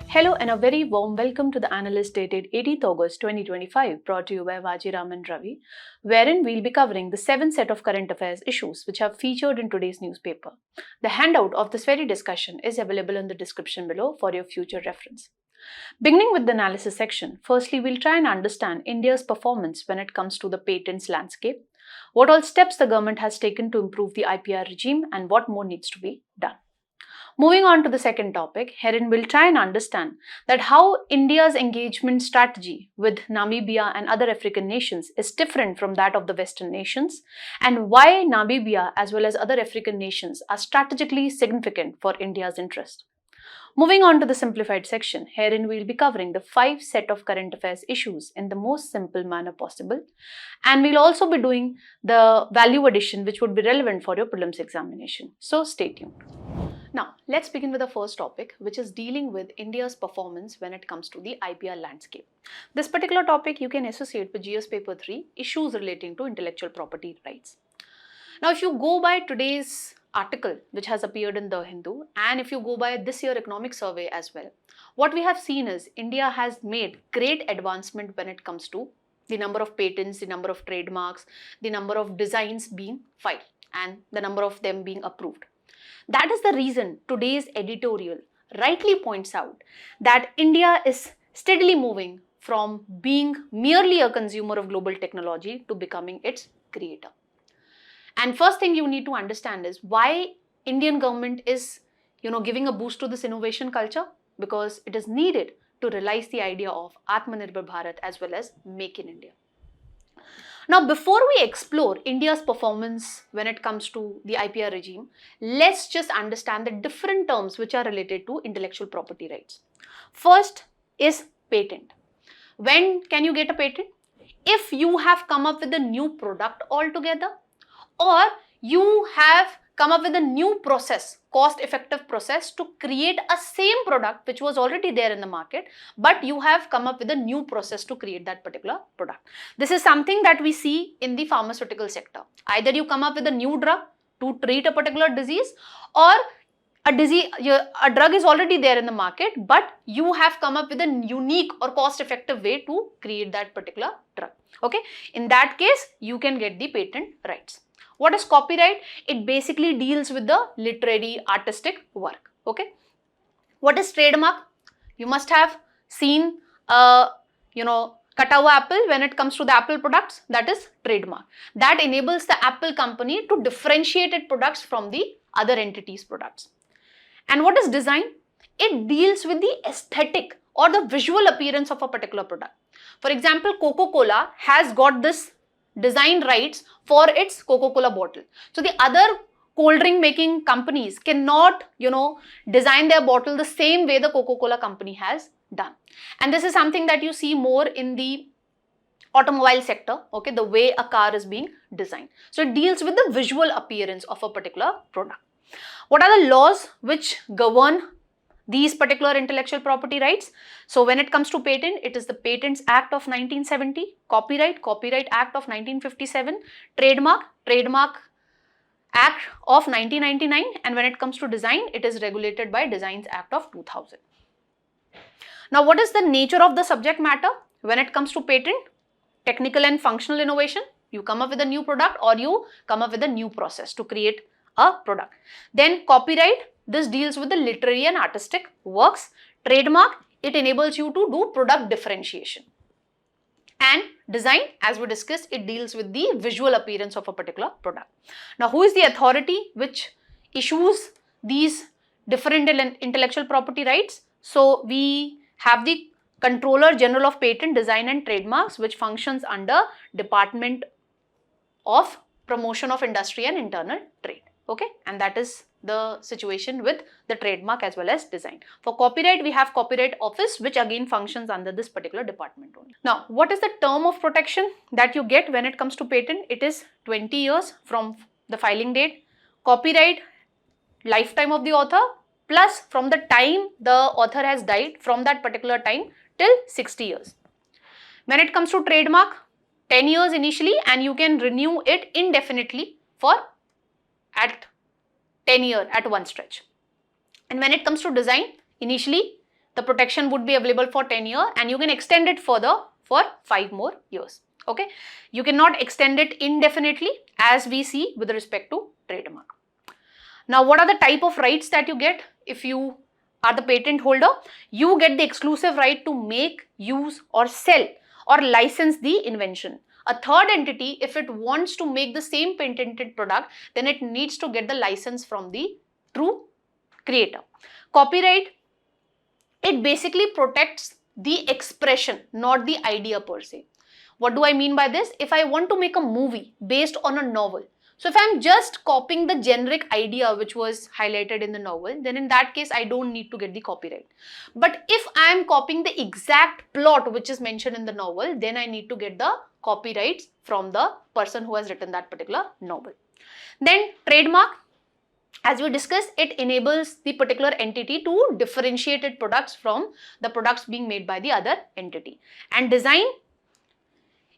Hello and a very warm welcome to the analyst dated 18th August 2025, brought to you by Vajiram and Ravi, wherein we'll be covering the 7 set of current affairs issues which have featured in today's newspaper. The handout of this very discussion is available in the description below for your future reference. Beginning with the analysis section, firstly we'll try and understand India's performance when it comes to the patents landscape, what all steps the government has taken to improve the IPR regime and what more needs to be done. Moving on to the second topic, herein we'll try and understand that how India's engagement strategy with Namibia and other African nations is different from that of the Western nations, and why Namibia as well as other African nations are strategically significant for India's interest. Moving on to the simplified section, herein we'll be covering the 5 set of current affairs issues in the most simple manner possible, and we'll also be doing the value addition which would be relevant for your prelims examination. So stay tuned. Now, let's begin with the first topic, which is dealing with India's performance when it comes to the IPR landscape. This particular topic you can associate with GS Paper 3, issues relating to intellectual property rights. Now, if you go by today's article, which has appeared in The Hindu, and if you go by this year economic survey as well, what we have seen is India has made great advancement when it comes to the number of patents, the number of trademarks, the number of designs being filed, and the number of them being approved. That is the reason today's editorial rightly points out that India is steadily moving from being merely a consumer of global technology to becoming its creator. And first thing you need to understand is why Indian government is, giving a boost to this innovation culture, because it is needed to realize the idea of Atmanirbhar Bharat as well as Make in India. Now, before we explore India's performance when it comes to the IPR regime, let's just understand the different terms which are related to intellectual property rights. First is patent. When can you get a patent? If you have come up with a new product altogether, or you have come up with a new process, cost-effective process to create a same product which was already there in the market, but you have come up with a new process to create that particular product. This is something that we see in the pharmaceutical sector. Either you come up with a new drug to treat a particular disease, or a drug is already there in the market, but you have come up with a unique or cost-effective way to create that particular drug. Okay, in that case, you can get the patent rights. What is copyright? It basically deals with the literary, artistic work. Okay. What is trademark? You must have seen, Katawa apple when it comes to the Apple products. That is trademark. That enables the Apple company to differentiate its products from the other entities' products. And what is design? It deals with the aesthetic or the visual appearance of a particular product. For example, Coca-Cola has got this design rights for its Coca-Cola bottle. So the other cold drink making companies cannot, design their bottle the same way the Coca-Cola company has done. And this is something that you see more in the automobile sector, okay, the way a car is being designed. So it deals with the visual appearance of a particular product. What are the laws which govern these particular intellectual property rights? So when it comes to patent, it is the Patents Act of 1970, Copyright Act of 1957, Trademark Act of 1999, and when it comes to design, it is regulated by Designs Act of 2000. Now, what is the nature of the subject matter when it comes to patent? Technical and functional innovation. You come up with a new product or you come up with a new process to create a product. Then copyright. This deals with the literary and artistic works. Trademark, it enables you to do product differentiation. And design, as we discussed, it deals with the visual appearance of a particular product. Now, who is the authority which issues these different intellectual property rights? So, we have the Controller General of Patent, Design and Trademarks, which functions under Department of Promotion of Industry and Internal Trade. Okay, and that is the situation with the trademark as well as design. For copyright, we have Copyright Office, which again functions under this particular department only. Now, what is the term of protection that you get when it comes to patent? It is 20 years from the filing date. Copyright, lifetime of the author, plus from the time the author has died, from that particular time till 60 years. When it comes to trademark, 10 years initially, and you can renew it indefinitely for at 10 years at one stretch. And when it comes to design, initially the protection would be available for 10 years and you can extend it further for 5 more years. Okay, you cannot extend it indefinitely as we see with respect to trademark. Now, what are the type of rights that you get if you are the patent holder? You get the exclusive right to make, use or sell or license the invention. A third entity, if it wants to make the same patented product, then it needs to get the license from the true creator. Copyright, it basically protects the expression, not the idea per se. What do I mean by this? If I want to make a movie based on a novel, so if I'm just copying the generic idea which was highlighted in the novel, then in that case I don't need to get the copyright. But if I am copying the exact plot which is mentioned in the novel, then I need to get the copyrights from the person who has written that particular novel. Then trademark, as we discussed, it enables the particular entity to differentiate its products from the products being made by the other entity. And design,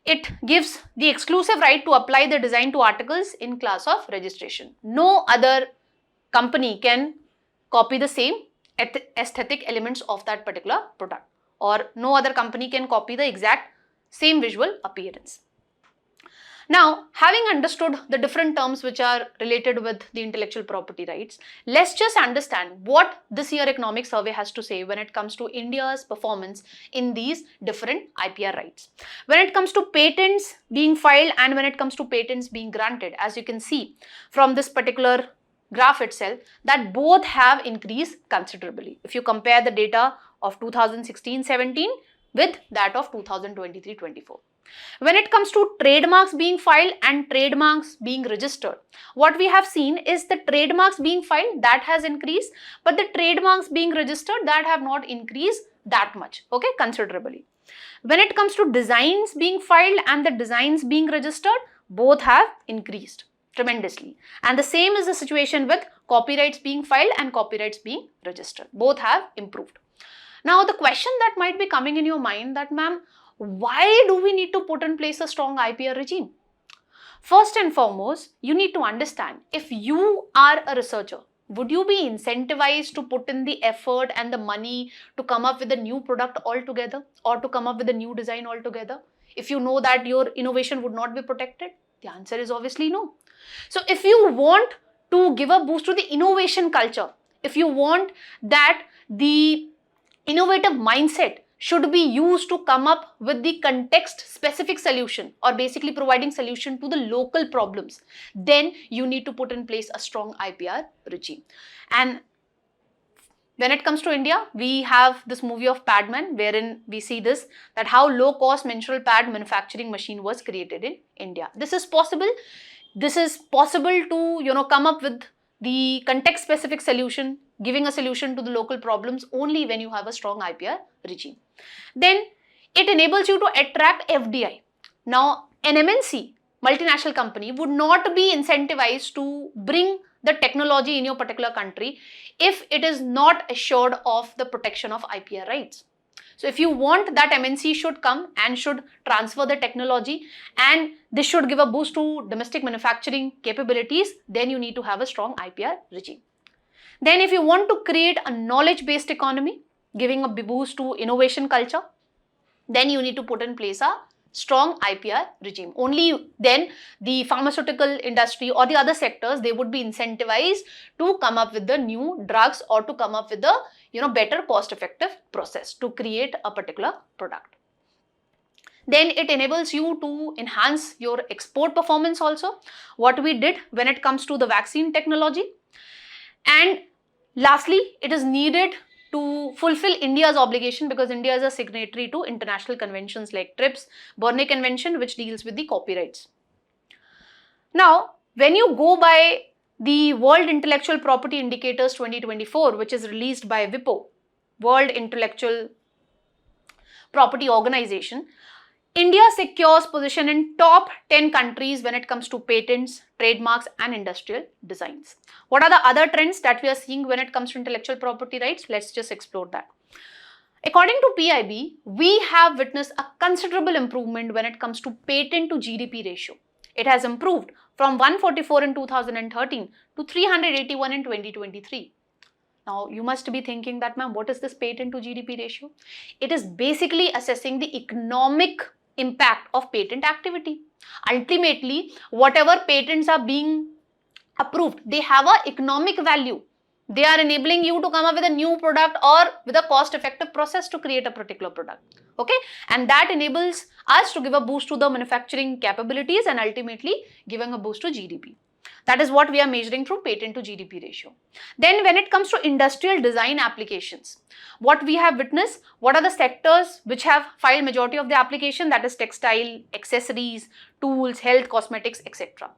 it gives the exclusive right to apply the design to articles in class of registration. No other company can copy the same aesthetic elements of that particular product, or no other company can copy the exact same visual appearance. Now, having understood the different terms which are related with the intellectual property rights, let's just understand what this year economic survey has to say when it comes to India's performance in these different IPR rights. When it comes to patents being filed and when it comes to patents being granted, as you can see from this particular graph itself, that both have increased considerably. If you compare the data of 2016-17 with that of 2023-24. When it comes to trademarks being filed and trademarks being registered, what we have seen is the trademarks being filed that has increased, but the trademarks being registered that have not increased that much, okay, considerably. When it comes to designs being filed and the designs being registered, both have increased tremendously. And the same is the situation with copyrights being filed and copyrights being registered. Both have improved. Now, the question that might be coming in your mind that, ma'am, why do we need to put in place a strong IPR regime? First and foremost, you need to understand, if you are a researcher, would you be incentivized to put in the effort and the money to come up with a new product altogether or to come up with a new design altogether if you know that your innovation would not be protected? The answer is obviously no. So if you want to give a boost to the innovation culture, if you want that the innovative mindset should be used to come up with the context specific solution or basically providing solution to the local problems, then you need to put in place a strong IPR regime. And when it comes to India, we have this movie of Padman wherein we see this, that how low cost menstrual pad manufacturing machine was created in India. This is possible. This is possible to come up with the context specific solution, giving a solution to the local problems only when you have a strong IPR regime. Then it enables you to attract FDI. Now, an MNC, multinational company, would not be incentivized to bring the technology in your particular country if it is not assured of the protection of IPR rights. So if you want that MNC should come and should transfer the technology and this should give a boost to domestic manufacturing capabilities, then you need to have a strong IPR regime. Then if you want to create a knowledge-based economy, giving a boost to innovation culture, then you need to put in place a strong IPR regime. Only then the pharmaceutical industry or the other sectors, they would be incentivized to come up with the new drugs or to come up with the better cost-effective process to create a particular product. Then it enables you to enhance your export performance also, what we did when it comes to the vaccine technology. And lastly, it is needed to fulfill India's obligation because India is a signatory to international conventions like TRIPS, Berne Convention, which deals with the copyrights. Now, when you go by the World Intellectual Property Indicators 2024, which is released by WIPO, World Intellectual Property Organization, India secures position in top 10 countries when it comes to patents, trademarks and industrial designs. What are the other trends that we are seeing when it comes to intellectual property rights? Let's just explore that. According to PIB, we have witnessed a considerable improvement when it comes to patent to GDP ratio. It has improved from 144 in 2013 to 381 in 2023. Now, you must be thinking that, ma'am, what is this patent to GDP ratio? It is basically assessing the economic impact of patent activity. Ultimately, whatever patents are being approved, they have an economic value. They are enabling you to come up with a new product or with a cost-effective process to create a particular product. Okay, and that enables us to give a boost to the manufacturing capabilities and ultimately giving a boost to GDP. That is what we are measuring through patent to GDP ratio. Then when it comes to industrial design applications, what we have witnessed, what are the sectors which have filed majority of the application? That is textile, accessories, tools, health, cosmetics, etc.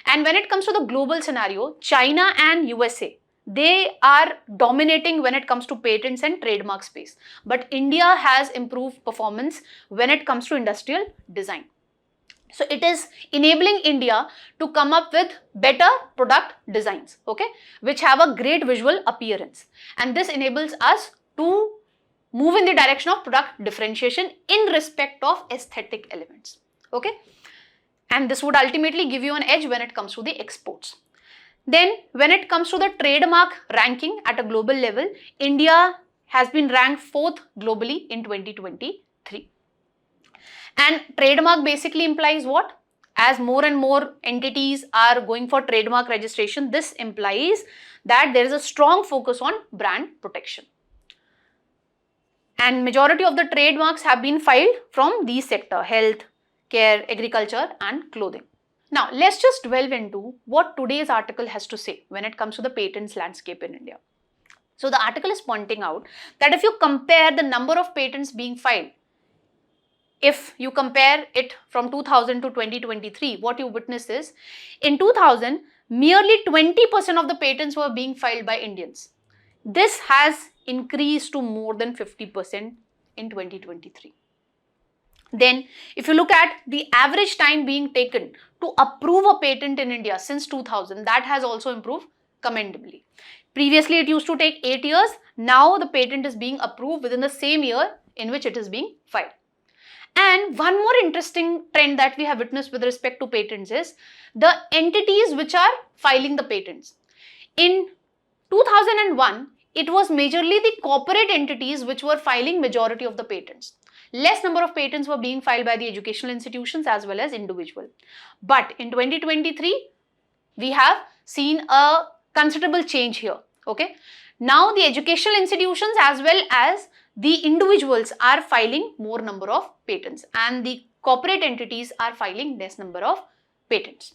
And when it comes to the global scenario, China and USA, they are dominating when it comes to patents and trademark space. But India has improved performance when it comes to industrial design. So it is enabling India to come up with better product designs, okay, which have a great visual appearance. And this enables us to move in the direction of product differentiation in respect of aesthetic elements, okay. And this would ultimately give you an edge when it comes to the exports. Then when it comes to the trademark ranking at a global level, India has been ranked 4th globally in 2023. And trademark basically implies what? As more and more entities are going for trademark registration, this implies that there is a strong focus on brand protection. And majority of the trademarks have been filed from these sectors: health, care, agriculture and clothing. Now, let's just delve into what today's article has to say when it comes to the patents landscape in India. So, the article is pointing out that if you compare the number of patents being filed, if you compare it from 2000 to 2023, what you witness is, in 2000, merely 20% of the patents were being filed by Indians. This has increased to more than 50% in 2023. Then, if you look at the average time being taken to approve a patent in India since 2000, that has also improved commendably. Previously, it used to take 8 years. Now, the patent is being approved within the same year in which it is being filed. And one more interesting trend that we have witnessed with respect to patents is the entities which are filing the patents. In 2001, it was majorly the corporate entities which were filing majority of the patents. Less number of patents were being filed by the educational institutions as well as individual. But in 2023, we have seen a considerable change here. Okay. Now the educational institutions as well as the individuals are filing more number of patents and the corporate entities are filing less number of patents.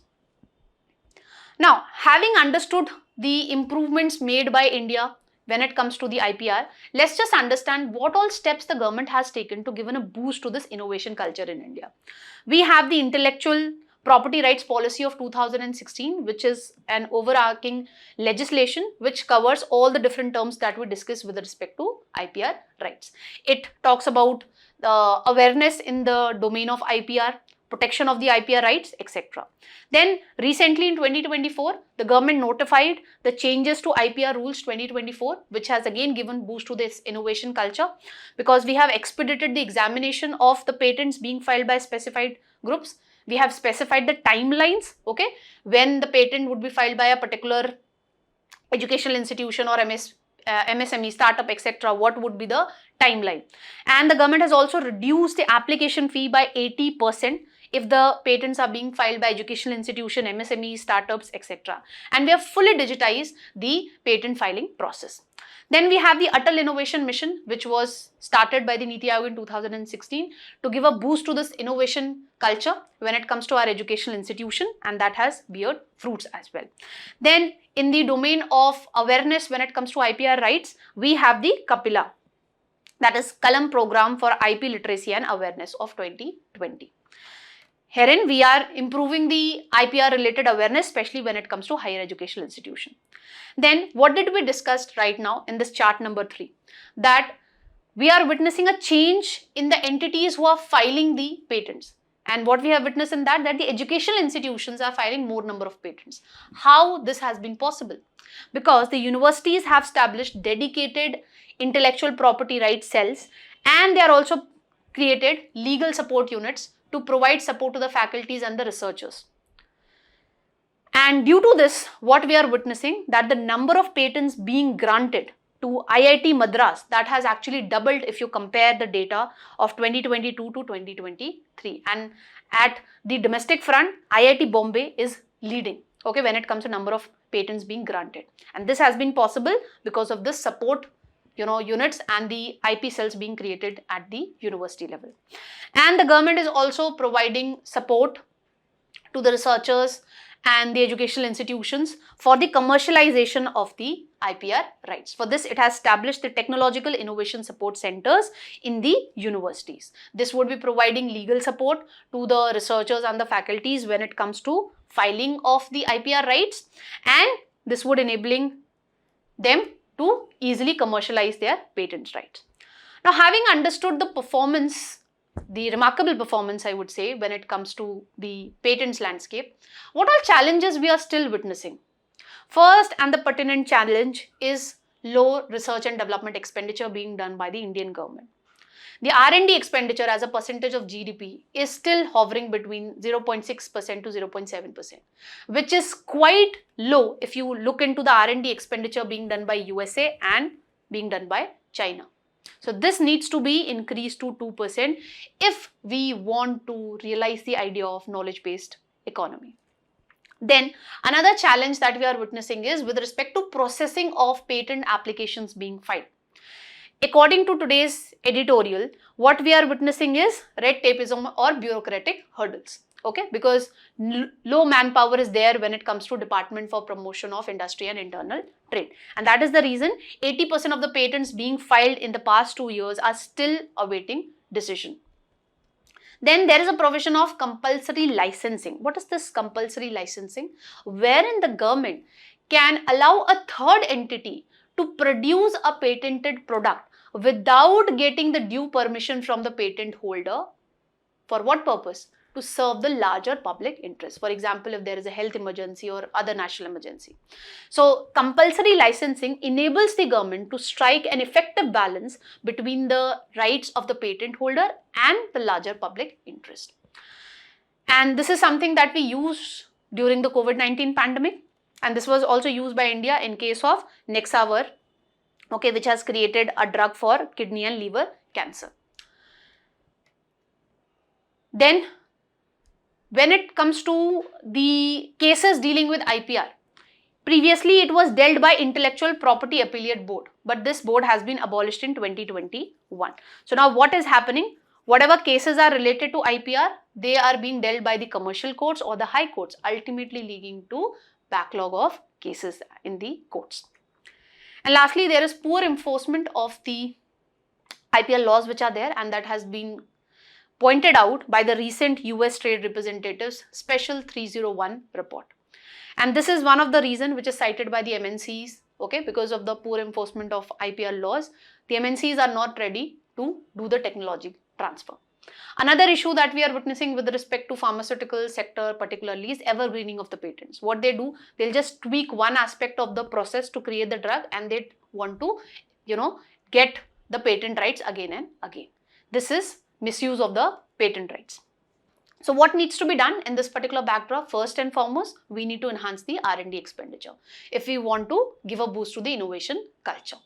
Now, having understood the improvements made by India when it comes to the IPR, let's just understand what all steps the government has taken to give a boost to this innovation culture in India. We have the intellectual property rights policy of 2016, which is an overarching legislation which covers all the different terms that we discuss with respect to IPR rights. It talks about awareness in the domain of IPR, protection of the IPR rights, etc. Then recently in 2024, the government notified the changes to IPR rules 2024, which has again given boost to this innovation culture because we have expedited the examination of the patents being filed by specified groups. We have specified the timelines, okay, when the patent would be filed by a particular educational institution or MSME, startup, etc. What would be the timeline? And the government has also reduced the application fee by 80% if the patents are being filed by educational institution, MSME, startups, etc. And we have fully digitized the patent filing process. Then we have the Atal Innovation Mission, which was started by the NITI Aayog in 2016 to give a boost to this innovation culture when it comes to our educational institution, and that has beared fruits as well. Then in the domain of awareness when it comes to IPR rights, we have the Kapila, that is Kalam Program for IP Literacy and Awareness of 2020. Herein, we are improving the IPR related awareness, especially when it comes to higher educational institution. Then, what did we discuss right now in this chart number 3? That we are witnessing a change in the entities who are filing the patents. And what we have witnessed in that the educational institutions are filing more number of patents. How this has been possible? Because the universities have established dedicated intellectual property rights cells, and they are also created legal support units to provide support to the faculties and the researchers. And due to this, what we are witnessing, that the number of patents being granted to IIT Madras, that has actually doubled if you compare the data of 2022 to 2023. And at the domestic front, IIT Bombay is leading, okay, when it comes to number of patents being granted. And this has been possible because of this support, units and the IP cells being created at the university level. And the government is also providing support to the researchers and the educational institutions for the commercialization of the IPR rights. For this, it has established the Technological Innovation Support Centers in the universities. This would be providing legal support to the researchers and the faculties when it comes to filing of the IPR rights, and this would enabling them to easily commercialize their patent rights. Now, having understood the performance, the remarkable performance, I would say, when it comes to the patents landscape, what all challenges we are still witnessing? First and the pertinent challenge is low research and development expenditure being done by the Indian government. The R&D expenditure as a percentage of GDP is still hovering between 0.6% to 0.7%, which is quite low if you look into the R&D expenditure being done by USA and being done by China. So this needs to be increased to 2% if we want to realize the idea of knowledge-based economy. Then another challenge that we are witnessing is with respect to processing of patent applications being filed. According to today's editorial, what we are witnessing is red tapeism or bureaucratic hurdles. Okay, because low manpower is there when it comes to Department for Promotion of Industry and Internal Trade. And that is the reason 80% of the patents being filed in the past 2 years are still awaiting decision. Then there is a provision of compulsory licensing. What is this compulsory licensing? Wherein the government can allow a third entity to produce a patented product without getting the due permission from the patent holder. For what purpose? To serve the larger public interest. For example, if there is a health emergency or other national emergency. So, compulsory licensing enables the government to strike an effective balance between the rights of the patent holder and the larger public interest. And this is something that we use during the COVID-19 pandemic. And this was also used by India in case of Nexavar, okay, which has created a drug for kidney and liver cancer. Then, when it comes to the cases dealing with IPR, previously it was dealt by Intellectual Property Appellate Board, but this board has been abolished in 2021. So now what is happening? Whatever cases are related to IPR, they are being dealt by the commercial courts or the high courts, ultimately leading to backlog of cases in the courts. And lastly, there is poor enforcement of the IPR laws which are there, and that has been pointed out by the recent US Trade Representatives Special 301 report. And this is one of the reasons which is cited by the MNCs, okay, because of the poor enforcement of IPR laws, the MNCs are not ready to do the technology transfer. Another issue that we are witnessing with respect to pharmaceutical sector particularly is evergreening of the patents. What they do, they'll just tweak one aspect of the process to create the drug and they want to, get the patent rights again and again. This is misuse of the patent rights. So what needs to be done in this particular backdrop? First and foremost, we need to enhance the R&D expenditure if we want to give a boost to the innovation culture.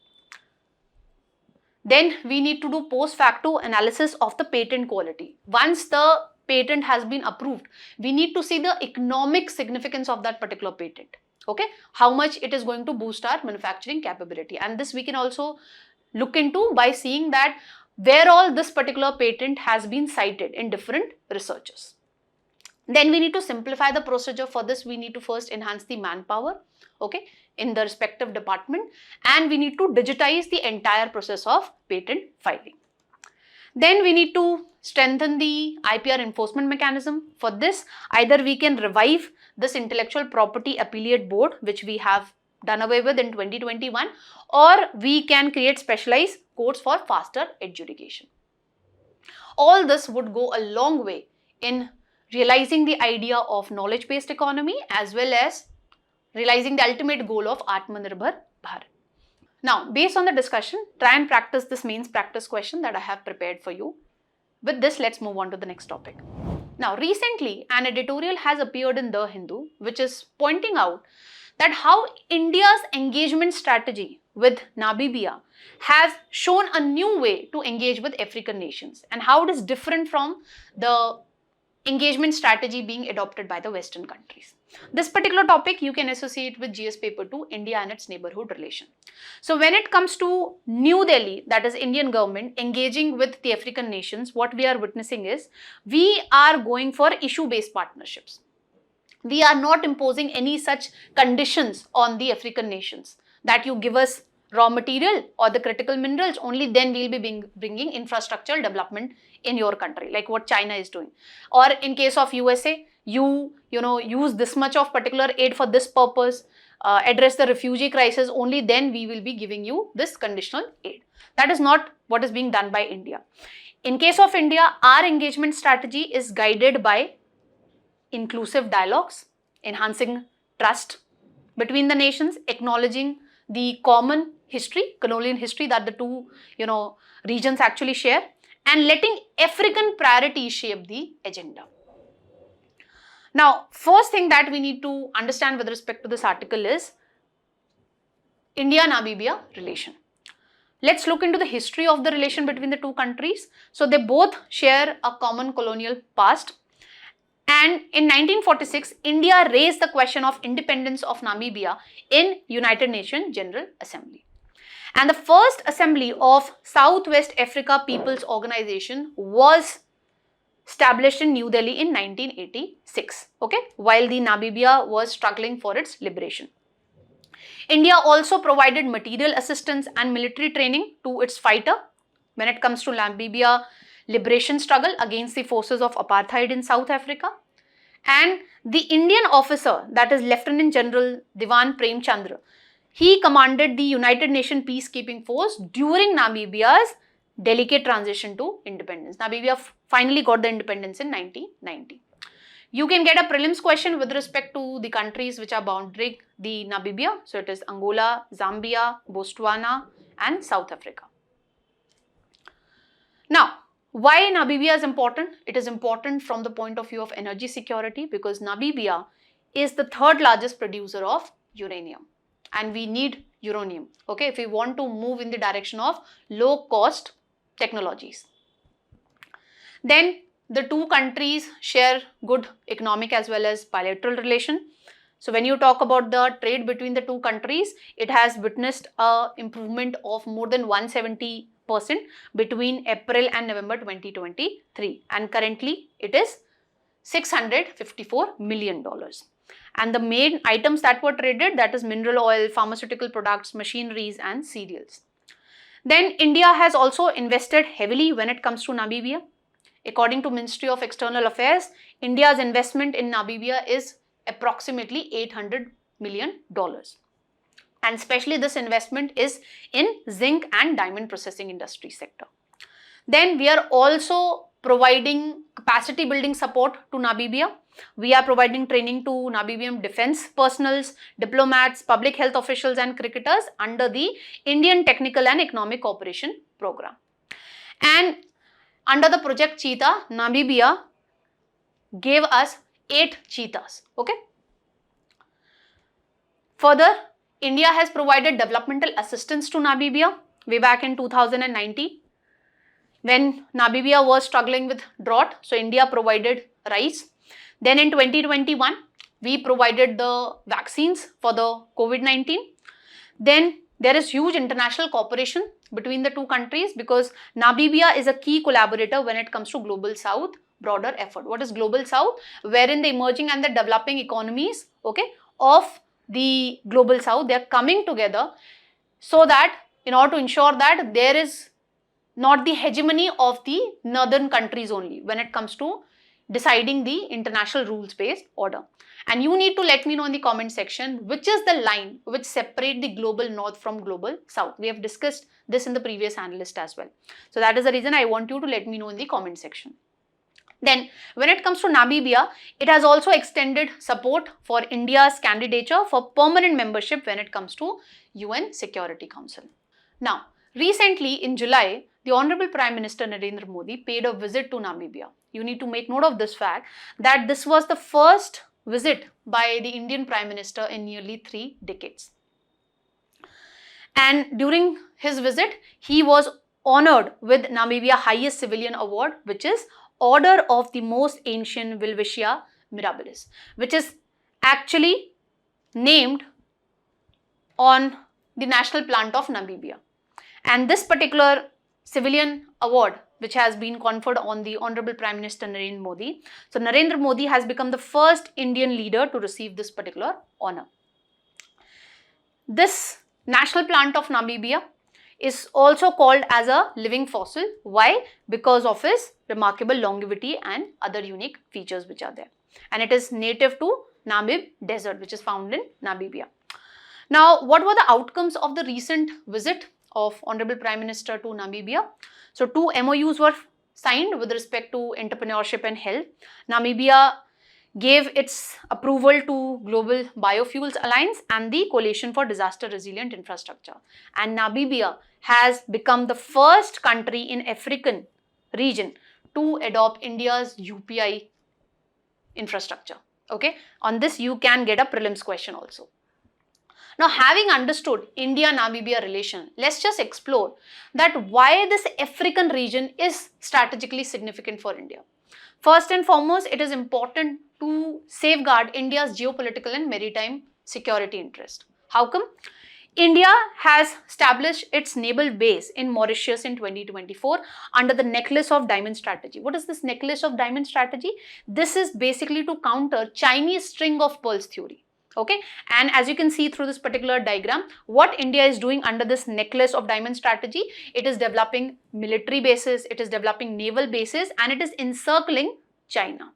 Then we need to do post facto analysis of the patent quality. Once the patent has been approved, we need to see the economic significance of that particular patent. Okay, how much it is going to boost our manufacturing capability, and this we can also look into by seeing that where all this particular patent has been cited in different researches. Then we need to simplify the procedure. For this, we need to first enhance the manpower, okay, in the respective department, and we need to digitize the entire process of patent filing. Then we need to strengthen the IPR enforcement mechanism. For this, either we can revive this Intellectual Property Appellate Board, which we have done away with in 2021, or we can create specialized courts for faster adjudication. All this would go a long way in realizing the idea of knowledge-based economy as well as realizing the ultimate goal of Atmanirbhar Bharat. Now, based on the discussion, try and practice this mains practice question that I have prepared for you. With this, let's move on to the next topic. Now, recently, an editorial has appeared in The Hindu, which is pointing out that how India's engagement strategy with Namibia has shown a new way to engage with African nations and how it is different from the engagement strategy being adopted by the Western countries. This particular topic you can associate with GS paper 2, India and its neighborhood relation. So when it comes to New Delhi, that is Indian government engaging with the African nations, what we are witnessing is we are going for issue-based partnerships. We are not imposing any such conditions on the African nations that you give us raw material or the critical minerals, only then we'll be bringing infrastructural development in your country, like what China is doing. Or in case of USA, you use this much of particular aid for this purpose, address the refugee crisis, only then we will be giving you this conditional aid. That is not what is being done by India. In case of India, our engagement strategy is guided by inclusive dialogues, enhancing trust between the nations, acknowledging the common history, colonial history that the two regions actually share, and letting African priorities shape the agenda. Now, first thing that we need to understand with respect to this article is India-Namibia relation. Let's look into the history of the relation between the two countries. So they both share a common colonial past. And in 1946, India raised the question of independence of Namibia in United Nations General Assembly. And the first assembly of Southwest Africa People's Organization was established in New Delhi in 1986, okay, while the Namibia was struggling for its liberation. India also provided material assistance and military training to its fighter when it comes to Namibia liberation struggle against the forces of apartheid in South Africa. And the Indian officer, that is Lieutenant General Diwan Prem Chandra, he commanded the United Nations Peacekeeping Force during Namibia's delicate transition to independence. Namibia finally got the independence in 1990. You can get a prelims question with respect to the countries which are bounding the Namibia. So it is Angola, Zambia, Botswana and South Africa. Now, why Namibia is important? It is important from the point of view of energy security because Namibia is the third largest producer of uranium and we need uranium, okay, if we want to move in the direction of low cost technologies. Then the two countries share good economic as well as bilateral relation. So when you talk about the trade between the two countries, it has witnessed an improvement of more than 170% between April and November 2023 and currently it is $654 million. And the main items that were traded, that is mineral oil, pharmaceutical products, machineries and cereals. Then India has also invested heavily when it comes to Namibia. According to Ministry of External Affairs, India's investment in Namibia is approximately $800 million. And especially this investment is in zinc and diamond processing industry sector. Then we are also providing capacity building support to Namibia. We are providing training to Namibian defense personnels, diplomats, public health officials and cricketers under the Indian Technical and Economic Cooperation Program. And under the Project Cheetah, Namibia gave us 8 cheetahs, okay. Further, India has provided developmental assistance to Namibia way back in 2019 when Namibia was struggling with drought. So India provided rice. Then in 2021, we provided the vaccines for the COVID-19. Then there is huge international cooperation between the two countries because Namibia is a key collaborator when it comes to Global South broader effort. What is Global South? Wherein the emerging and the developing economies, okay, of the Global South, they are coming together so that in order to ensure that there is not the hegemony of the northern countries only when it comes to deciding the international rules-based order. And you need to let me know in the comment section which is the line which separate the global north from global south. We have discussed this in the previous analyst as well. So that is the reason I want you to let me know in the comment section. Then when it comes to Namibia, it has also extended support for India's candidature for permanent membership when it comes to UN Security Council. Now, recently in July, the Honorable Prime Minister Narendra Modi paid a visit to Namibia. you need to make note of this fact that this was the first visit by the Indian Prime Minister in nearly 3 decades. And during his visit, he was honored with Namibia's highest civilian award, which is Order of the Most Ancient Welwitschia Mirabilis, which is actually named on the national plant of Namibia. And this particular civilian award, which has been conferred on the Honorable Prime Minister Narendra Modi. So Narendra Modi has become the first Indian leader to receive this particular honor. This national plant of Namibia is also called as a living fossil. Why? Because of its remarkable longevity and other unique features which are there. And it is native to Namib Desert, which is found in Namibia. Now, what were the outcomes of the recent visit of Honorable Prime Minister to Namibia? So, 2 MOUs were signed with respect to entrepreneurship and health. Namibia gave its approval to Global Biofuels Alliance and the Coalition for Disaster Resilient Infrastructure. And Namibia has become the first country in African region to adopt India's UPI infrastructure. Okay, on this you can get a prelims question also. Now, having understood India-Namibia relation, let's just explore that why this African region is strategically significant for India. First and foremost, it is important to safeguard India's geopolitical and maritime security interest. How come? India has established its naval base in Mauritius in 2024 under the Necklace of Diamond strategy. What is this Necklace of Diamond strategy? This is basically to counter Chinese string of pearls theory. Okay, and as you can see through this particular diagram, what India is doing under this Necklace of Diamond strategy, it is developing military bases, it is developing naval bases, and it is encircling China.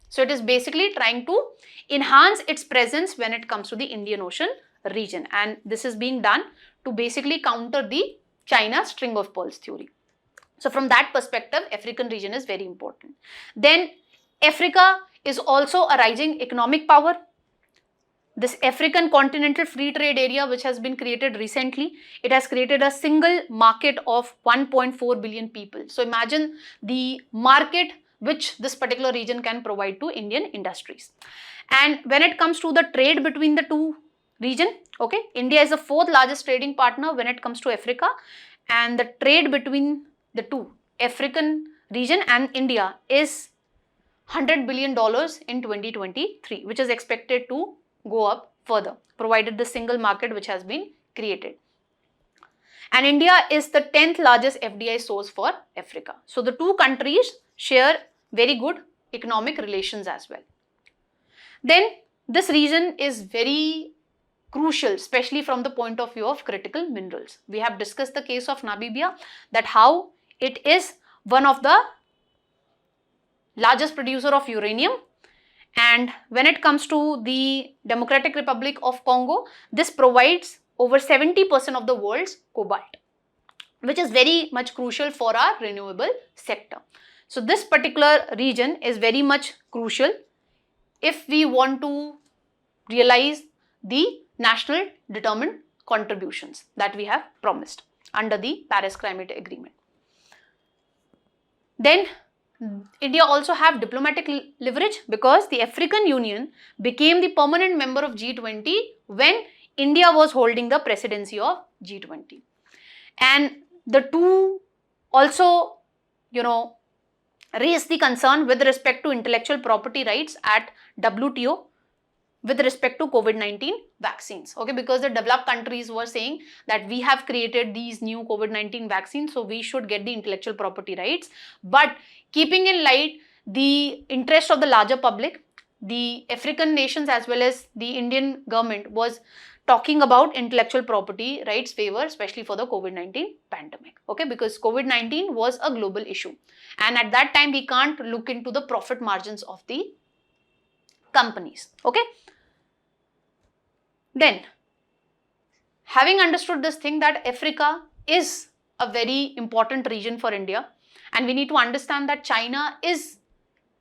So it is basically trying to enhance its presence when it comes to the Indian Ocean region, and this is being done to basically counter the China string of pearls theory. So from that perspective, African region is very important. Then Africa is also a rising economic power. This African Continental Free Trade Area, which has been created recently, it has created a single market of 1.4 billion people. So imagine the market which this particular region can provide to Indian industries. And when it comes to the trade between the two regions, okay, India is the 4th largest trading partner when it comes to Africa, and the trade between the two, African region and India, is $100 billion in 2023, which is expected to go up further, provided the single market which has been created. And India is the 10th largest FDI source for Africa. So the two countries share very good economic relations as well. Then this region is very crucial, especially from the point of view of critical minerals. We have discussed the case of Namibia, that how it is one of the largest producer of uranium. And when it comes to the Democratic Republic of Congo, this provides over 70% of the world's cobalt, which is very much crucial for our renewable sector. So this particular region is very much crucial if we want to realize the national determined contributions that we have promised under the Paris Climate Agreement. Then India also have diplomatic leverage because the African Union became the permanent member of G20 when India was holding the presidency of G20. And the two also, raised the concern with respect to intellectual property rights at WTO with respect to COVID-19 vaccines. Okay, because the developed countries were saying that we have created these new COVID-19 vaccines, so we should get the intellectual property rights. But keeping in light the interest of the larger public, the African nations as well as the Indian government was talking about intellectual property rights favor, especially for the COVID-19 pandemic. Okay, because COVID-19 was a global issue. And at that time, we can't look into the profit margins of the companies. Okay. Then, having understood this thing that Africa is a very important region for India, and we need to understand that China is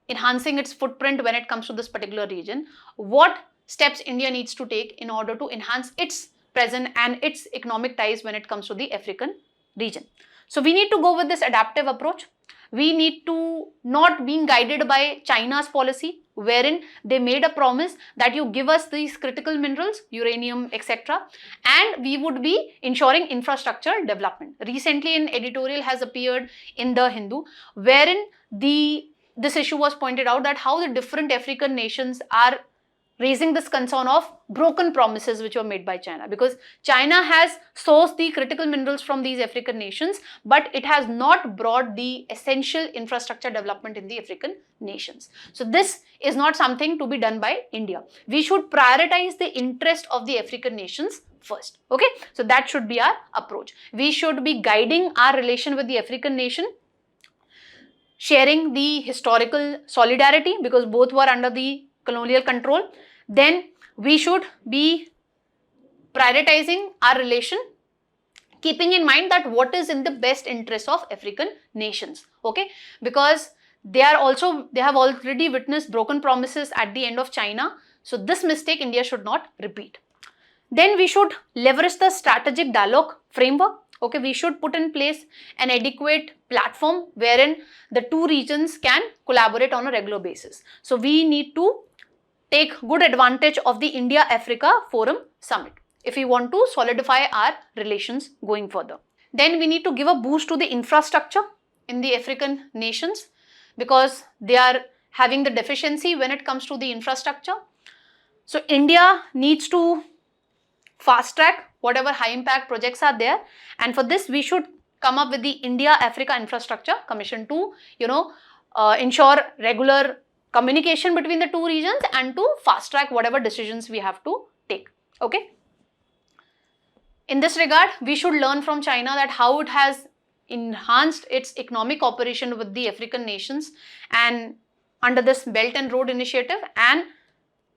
enhancing its footprint when it comes to this particular region, what steps India needs to take in order to enhance its presence and its economic ties when it comes to the African region. So we need to go with this adaptive approach. We need to not being guided by China's policy, wherein they made a promise that you give us these critical minerals, uranium, etc., and we would be ensuring infrastructure development. Recently, an editorial has appeared in The Hindu, wherein this issue was pointed out, that how the different African nations are raising this concern of broken promises which were made by China, because China has sourced the critical minerals from these African nations, but it has not brought the essential infrastructure development in the African nations. So this is not something to be done by India. We should prioritize the interest of the African nations first. Okay, so that should be our approach. We should be guiding our relation with the African nation, sharing the historical solidarity, because both were under the colonial control. Then we should be prioritizing our relation, keeping in mind that what is in the best interest of African nations. Okay, because they have already witnessed broken promises at the end of China. So this mistake India should not repeat. Then we should leverage the strategic dialogue framework. Okay, we should put in place an adequate platform wherein the two regions can collaborate on a regular basis. So we need to take good advantage of the India-Africa Forum Summit if we want to solidify our relations going further. Then we need to give a boost to the infrastructure in the African nations, because they are having the deficiency when it comes to the infrastructure. So India needs to fast track whatever high impact projects are there, and for this we should come up with the India-Africa Infrastructure Commission to ensure regular communication between the two regions and to fast track whatever decisions we have to take. Okay. In this regard, we should learn from China that how it has enhanced its economic cooperation with the African nations and under this Belt and Road Initiative, and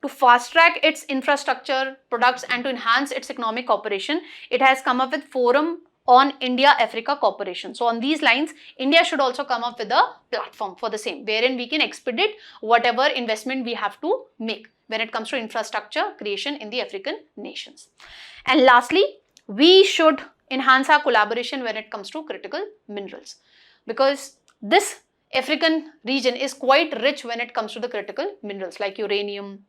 to fast track its infrastructure products and to enhance its economic cooperation, it has come up with Forum on India-Africa Cooperation. So on these lines, India should also come up with a platform for the same, wherein we can expedite whatever investment we have to make when it comes to infrastructure creation in the African nations. And lastly, we should enhance our collaboration when it comes to critical minerals, because this African region is quite rich when it comes to the critical minerals like uranium,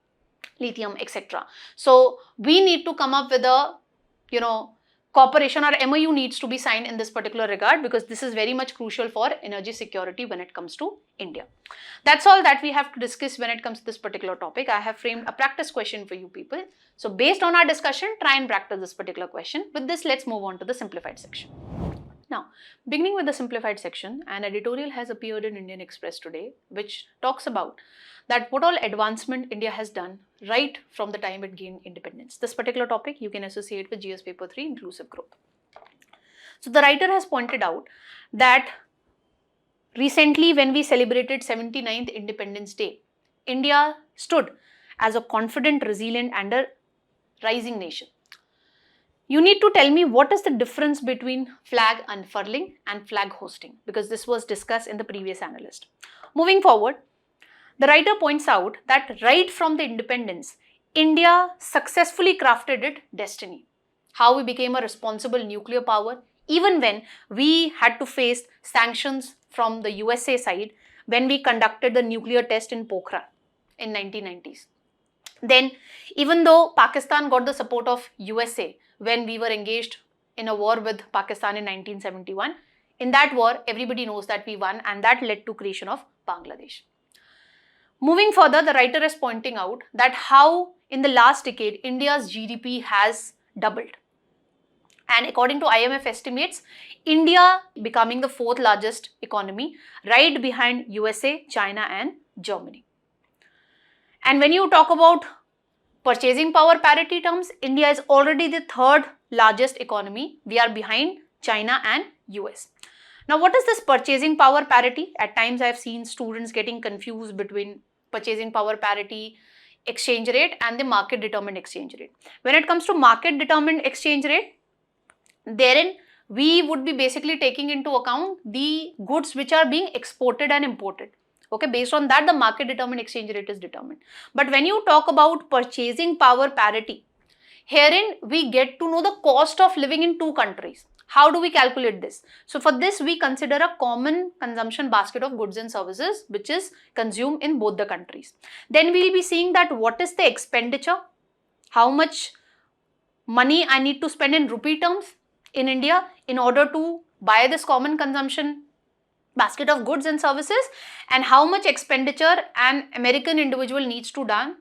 lithium, etc. So we need to come up with a cooperation, or MOU needs to be signed in this particular regard, because this is very much crucial for energy security when it comes to India. That's all that we have to discuss when it comes to this particular topic. I have framed a practice question for you people. So based on our discussion, try and practice this particular question. With this, let's move on to the simplified section. Now, beginning with the simplified section, an editorial has appeared in Indian Express today, which talks about that what all advancement India has done right from the time it gained independence. This particular topic you can associate with GS Paper 3, Inclusive Growth. So the writer has pointed out that recently when we celebrated 79th Independence Day, India stood as a confident, resilient and a rising nation. You need to tell me what is the difference between flag unfurling and flag hosting, because this was discussed in the previous analyst. Moving forward, the writer points out that right from the independence, India successfully crafted its destiny. How we became a responsible nuclear power, even when we had to face sanctions from the USA side when we conducted the nuclear test in Pokhran in 1990s. Then, even though Pakistan got the support of USA when we were engaged in a war with Pakistan in 1971, in that war, everybody knows that we won, and that led to creation of Bangladesh. Moving further, the writer is pointing out that how in the last decade, India's GDP has doubled. And according to IMF estimates, India becoming the 4th largest economy, right behind USA, China and Germany. And when you talk about purchasing power parity terms, India is already the 3rd largest economy. We are behind China and US. Now, what is this purchasing power parity? At times I have seen students getting confused between purchasing power parity exchange rate and the market determined exchange rate. When it comes to market determined exchange rate, therein we would be basically taking into account the goods which are being exported and imported. Okay, based on that the market determined exchange rate is determined. But when you talk about purchasing power parity, Herein, we get to know the cost of living in two countries. How do we calculate this? So for this, we consider a common consumption basket of goods and services which is consumed in both the countries. Then we'll be seeing that what is the expenditure, how much money I need to spend in rupee terms in India in order to buy this common consumption basket of goods and services, and how much expenditure an American individual needs to done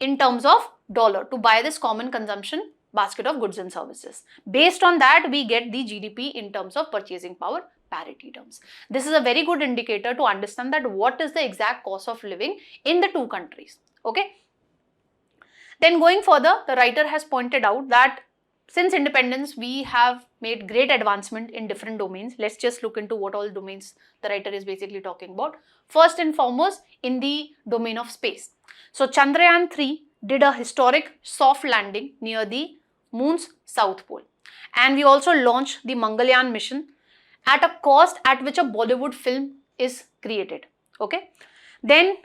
in terms of dollar to buy this common consumption basket of goods and services. Based on that, we get the GDP in terms of purchasing power parity terms. This is a very good indicator to understand that what is the exact cost of living in the two countries. Okay. Then going further, the writer has pointed out that since independence, we have made great advancement in different domains. Let's just look into what all domains the writer is basically talking about. First and foremost, in the domain of space. So Chandrayaan-3 did a historic soft landing near the moon's south pole. And we also launched the Mangalyaan mission at a cost at which a Bollywood film is created. Okay. Then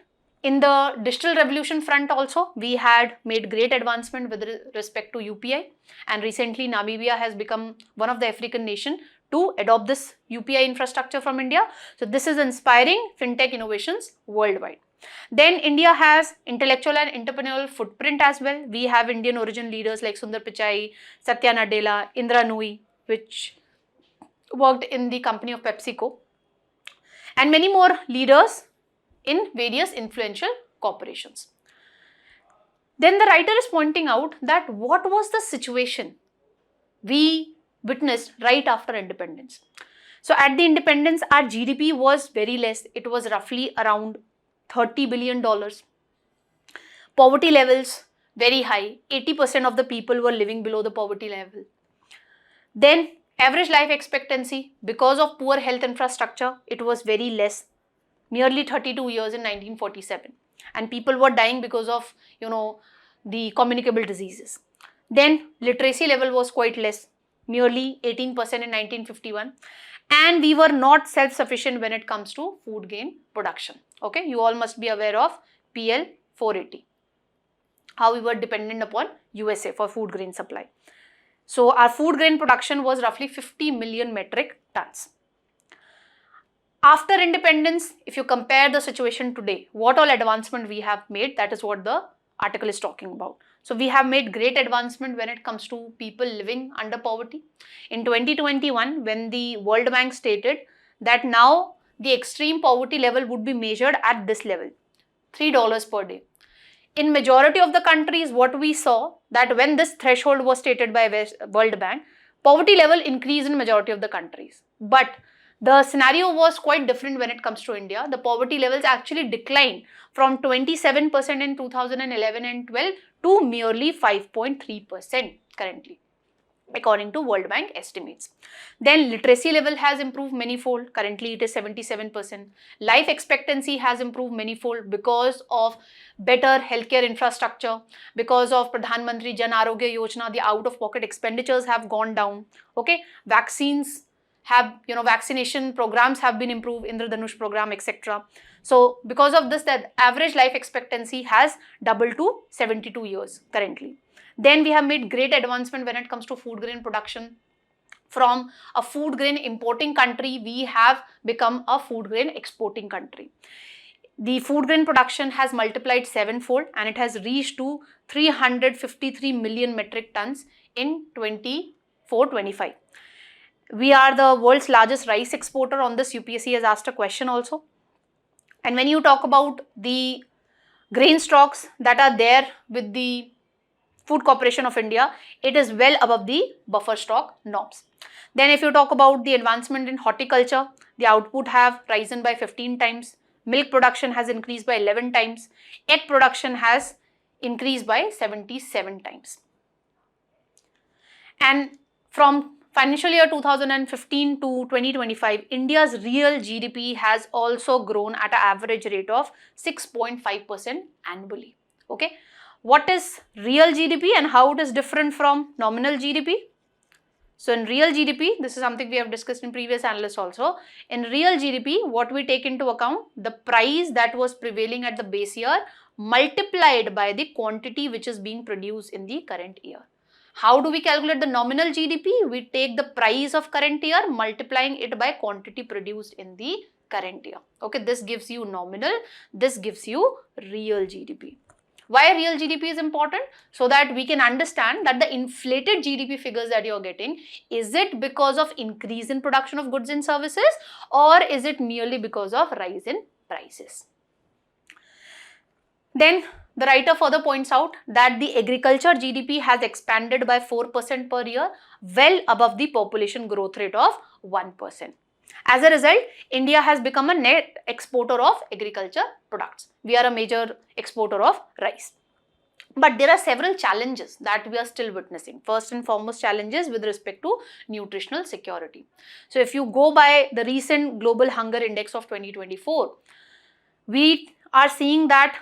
in the digital revolution front also, we had made great advancement with respect to UPI, and recently Namibia has become one of the African nations to adopt this UPI infrastructure from India. So this is inspiring fintech innovations worldwide. Then India has intellectual and entrepreneurial footprint as well. We have Indian origin leaders like Sundar Pichai, Satya Nadella, Indra Nooyi, which worked in the company of PepsiCo, and many more leaders in various influential corporations. Then the writer is pointing out that what was the situation we witnessed right after independence. So at the independence, our GDP was very less. It was roughly around $30 billion. Poverty levels very high. 80% of the people were living below the poverty level. Then average life expectancy, because of poor health infrastructure, it was very less. Nearly 32 years in 1947, and people were dying because of the communicable diseases. Then literacy level was quite less, merely 18% in 1951, and we were not self-sufficient when it comes to food grain production. Okay, you all must be aware of PL 480, how we were dependent upon USA for food grain supply. So our food grain production was roughly 50 million metric tons. After independence, if you compare the situation today, what all advancement we have made, that is what the article is talking about. So we have made great advancement when it comes to people living under poverty. In 2021, when the World Bank stated that now the extreme poverty level would be measured at this level, $3 per day. In majority of the countries, what we saw that when this threshold was stated by World Bank, poverty level increased in majority of the countries. But the scenario was quite different when it comes to India. The poverty levels actually declined from 27% in 2011 and 12 to merely 5.3% currently, according to World Bank estimates. Then literacy level has improved manifold. Currently it is 77%. Life expectancy has improved manifold because of better healthcare infrastructure, because of Pradhan Mantri Jan Arogya Yojana. The out-of-pocket expenditures have gone down. Okay, vaccines have, vaccination programs have been improved, Indradhanush program, etc. So because of this, the average life expectancy has doubled to 72 years currently. Then we have made great advancement when it comes to food grain production. From a food grain importing country, we have become a food grain exporting country. The food grain production has multiplied 7-fold and it has reached to 353 million metric tons in 24-25. We are the world's largest rice exporter. On this, UPSC has asked a question also. And when you talk about the grain stocks that are there with the Food Corporation of India, it is well above the buffer stock norms. Then if you talk about the advancement in horticulture, the output have risen by 15 times. Milk production has increased by 11 times. Egg production has increased by 77 times. And from financial year 2015 to 2025, India's real GDP has also grown at an average rate of 6.5% annually. Okay, what is real GDP and how it is different from nominal GDP? So in real GDP, this is something we have discussed in previous analysts also. In real GDP, what we take into account, the price that was prevailing at the base year multiplied by the quantity which is being produced in the current year. How do we calculate the nominal GDP? We take the price of current year multiplying it by quantity produced in the current year. Okay, this gives you nominal, this gives you real GDP. Why real GDP is important? So that we can understand that the inflated GDP figures that you're getting, is it because of increase in production of goods and services, or is it merely because of rise in prices? Then the writer further points out that the agriculture GDP has expanded by 4% per year, well above the population growth rate of 1%. As a result, India has become a net exporter of agriculture products. We are a major exporter of rice. But there are several challenges that we are still witnessing. First and foremost challenges with respect to nutritional security. So if you go by the recent Global Hunger Index of 2024, we are seeing that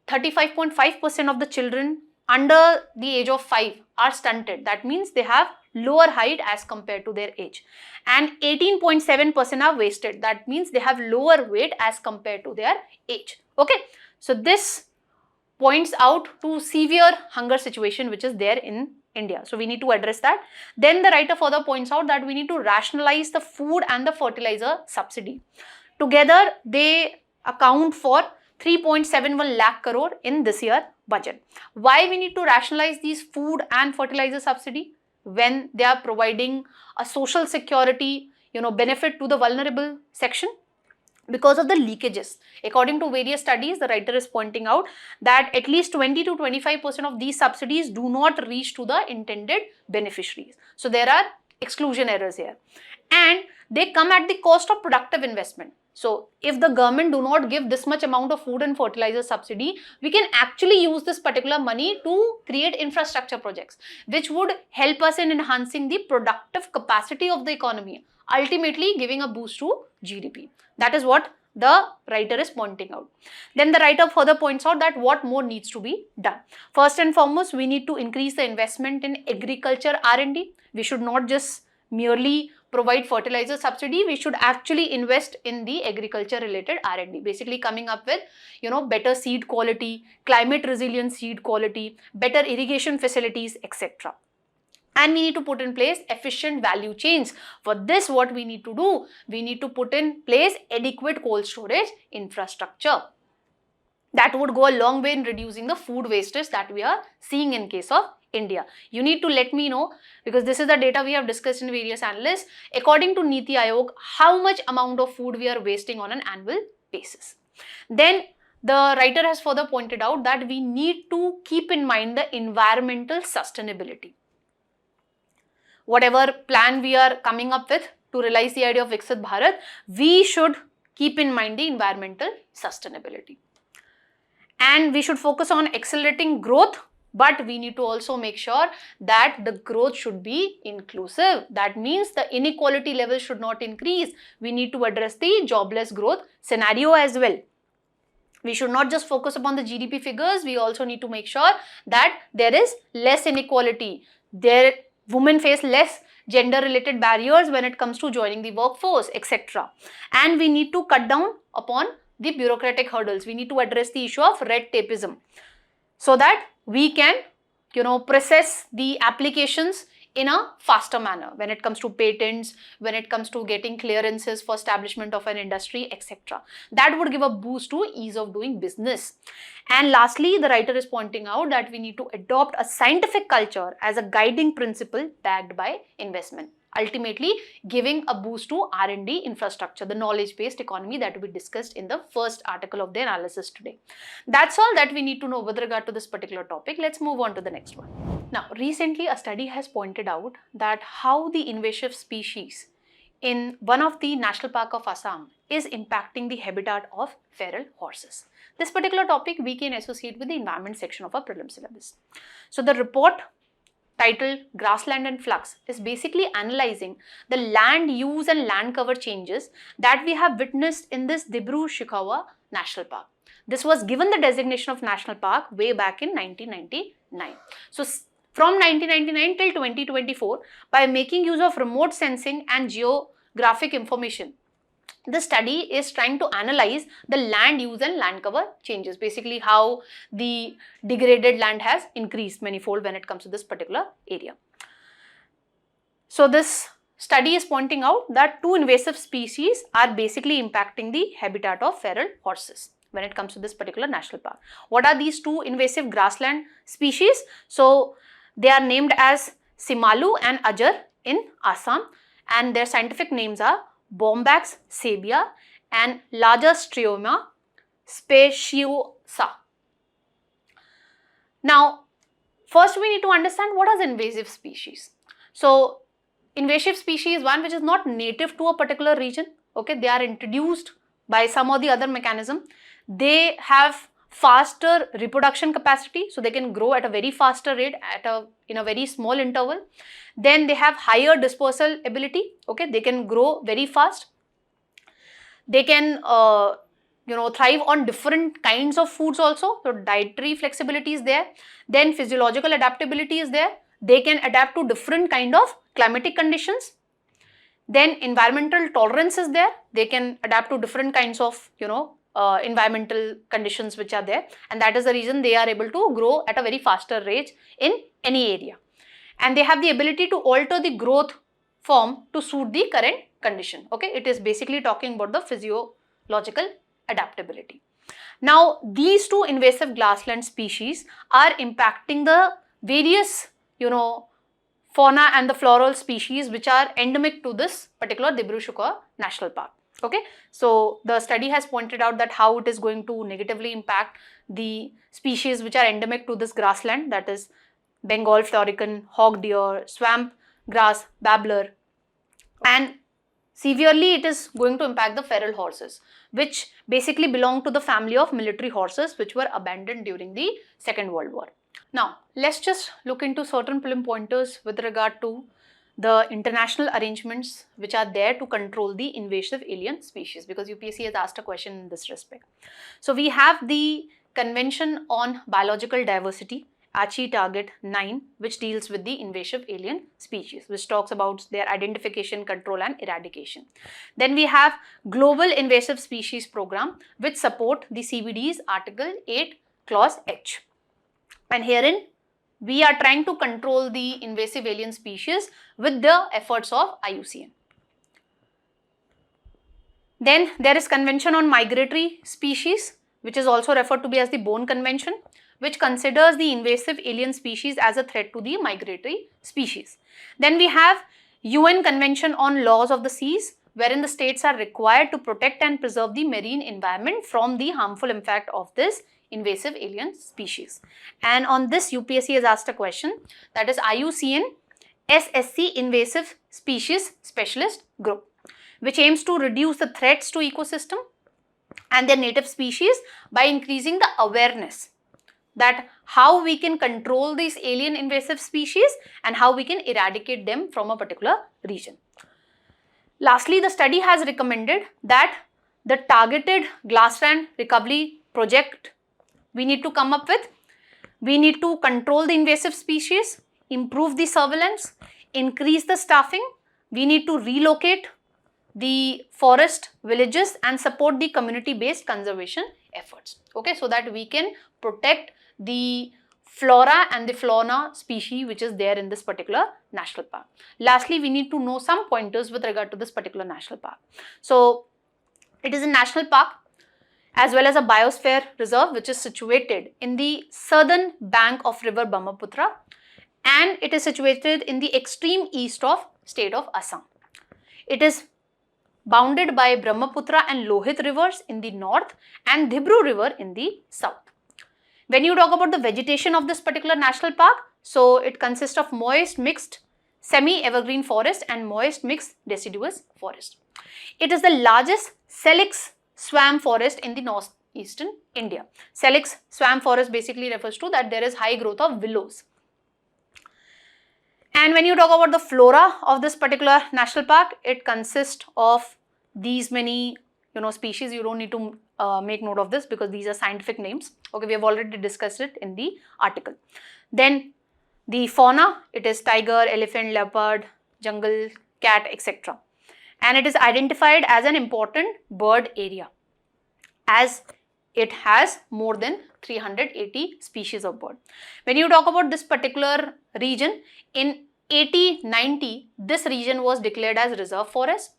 35.5% of the children under the age of 5 are stunted. That means they have lower height as compared to their age. And 18.7% are wasted. That means they have lower weight as compared to their age. Okay. So this points out to severe hunger situation which is there in India. So we need to address that. Then the writer further points out that we need to rationalize the food and the fertilizer subsidy. Together they account for 3.71 lakh crore in this year budget. Why we need to rationalize these food and fertilizer subsidy when they are providing a social security, benefit to the vulnerable section? Because of the leakages. According to various studies, the writer is pointing out that at least 20 to 25% of these subsidies do not reach to the intended beneficiaries. So there are exclusion errors here. And they come at the cost of productive investment. So if the government do not give this much amount of food and fertilizer subsidy, we can actually use this particular money to create infrastructure projects, which would help us in enhancing the productive capacity of the economy, ultimately giving a boost to GDP. That is what the writer is pointing out. Then the writer further points out that what more needs to be done. First and foremost, we need to increase the investment in agriculture R&D. We should not just merely provide fertilizer subsidy, we should actually invest in the agriculture related R&D, basically coming up with better seed quality, climate resilient seed quality, better irrigation facilities, etc. And we need to put in place efficient value chains. For this, what we need to do, we need to put in place adequate cold storage infrastructure. That would go a long way in reducing the food wastage that we are seeing in case of India. You need to let me know, because this is the data we have discussed in various analysts, according to Niti Aayog, how much amount of food we are wasting on an annual basis. Then the writer has further pointed out that we need to keep in mind the environmental sustainability. Whatever plan we are coming up with to realize the idea of Viksit Bharat, we should keep in mind the environmental sustainability. And we should focus on accelerating growth, but we need to also make sure that the growth should be inclusive. That means the inequality level should not increase. We need to address the jobless growth scenario as well. We should not just focus upon the GDP figures, we also need to make sure that there is less inequality. Women face less gender related barriers when it comes to joining the workforce, etc. And we need to cut down upon the bureaucratic hurdles. We need to address the issue of red tapeism so that we can, process the applications in a faster manner when it comes to patents, when it comes to getting clearances for establishment of an industry, etc. That would give a boost to ease of doing business. And lastly, the writer is pointing out that we need to adopt a scientific culture as a guiding principle backed by investment, ultimately giving a boost to R&D infrastructure, the knowledge-based economy that we discussed in the first article of the analysis today. That's all that we need to know with regard to this particular topic. Let's move on to the next one. Now, recently a study has pointed out that how the invasive species in one of the National Park of Assam is impacting the habitat of feral horses. This particular topic we can associate with the environment section of our prelim syllabus. So the report titled Grassland and Flux is basically analyzing the land use and land cover changes that we have witnessed in this Dibru-Shikhawa National Park. This was given the designation of National Park way back in 1999. So from 1999 till 2024, by making use of remote sensing and geographic information, This study is trying to analyze the land use and land cover changes, basically how the degraded land has increased manifold when it comes to this particular area. So this study is pointing out that 2 invasive species are basically impacting the habitat of feral horses when it comes to this particular national park. What are these 2 invasive grassland species? So they are named as Simalu and Ajar in Assam, and their scientific names are Bombax sabia and Lagerstrioma speciosa. Now, first we need to understand what is invasive species. So, invasive species is one which is not native to a particular region. Okay, they are introduced by some or the other mechanism. They have faster reproduction capacity, so they can grow at a very faster rate in a very small interval. Then they have higher dispersal ability. Okay, they can grow very fast. They can thrive on different kinds of foods also. So dietary flexibility is there. Then physiological adaptability is there. They can adapt to different kind of climatic conditions. Then environmental tolerance is there. They can adapt to different kinds of environmental conditions which are there, and that is the reason they are able to grow at a very faster rate in any area. And they have the ability to alter the growth form to suit the current condition. Okay, it is basically talking about the physiological adaptability. Now, these 2 invasive grassland species are impacting the various, fauna and the floral species which are endemic to this particular Dibru-Saukar National Park. Okay, so the study has pointed out that how it is going to negatively impact the species which are endemic to this grassland, that is Bengal florican, hog deer, swamp grass, babbler, and severely it is going to impact the feral horses, which basically belong to the family of military horses which were abandoned during the Second World War. Now, let's just look into certain film pointers with regard to the international arrangements which are there to control the invasive alien species, because UPSC has asked a question in this respect. So we have the Convention on Biological Diversity, ACHI Target 9, which deals with the invasive alien species, which talks about their identification, control and eradication. Then we have Global Invasive Species Program, which support the CBD's Article 8 Clause H. And herein, we are trying to control the invasive alien species with the efforts of IUCN. Then there is Convention on Migratory Species, which is also referred to be as the Bonn Convention, which considers the invasive alien species as a threat to the migratory species. Then we have UN Convention on Laws of the Seas, wherein the states are required to protect and preserve the marine environment from the harmful impact of this invasive alien species. And on this, UPSC has asked a question, that is IUCN SSC Invasive Species Specialist Group, which aims to reduce the threats to ecosystem and their native species by increasing the awareness that how we can control these alien invasive species and how we can eradicate them from a particular region. Lastly, the study has recommended that the targeted grassland recovery project we need to come up with. We need to control the invasive species, improve the surveillance, increase the staffing. We need to relocate the forest villages and support the community-based conservation efforts. Okay, so that we can protect the flora and the fauna species which is there in this particular national park. Lastly, we need to know some pointers with regard to this particular national park. So, it is a national park as well as a biosphere reserve which is situated in the southern bank of river Brahmaputra, and it is situated in the extreme east of state of Assam. It is bounded by Brahmaputra and Lohit rivers in the north and Dibru river in the south. When you talk about the vegetation of this particular national park, so it consists of moist mixed semi-evergreen forest and moist mixed deciduous forest. It is the largest Salix swamp forest in the northeastern India. Salix swamp forest basically refers to that there is high growth of willows. And when you talk about the flora of this particular national park, it consists of these many species. You don't need to make note of this because these are scientific names. Okay, we have already discussed it in the article. Then the fauna, it is tiger, elephant, leopard, jungle cat, etc. and it is identified as an important bird area as it has more than 380 species of bird. When you talk about this particular region, in 1890, this region was declared as reserve forest.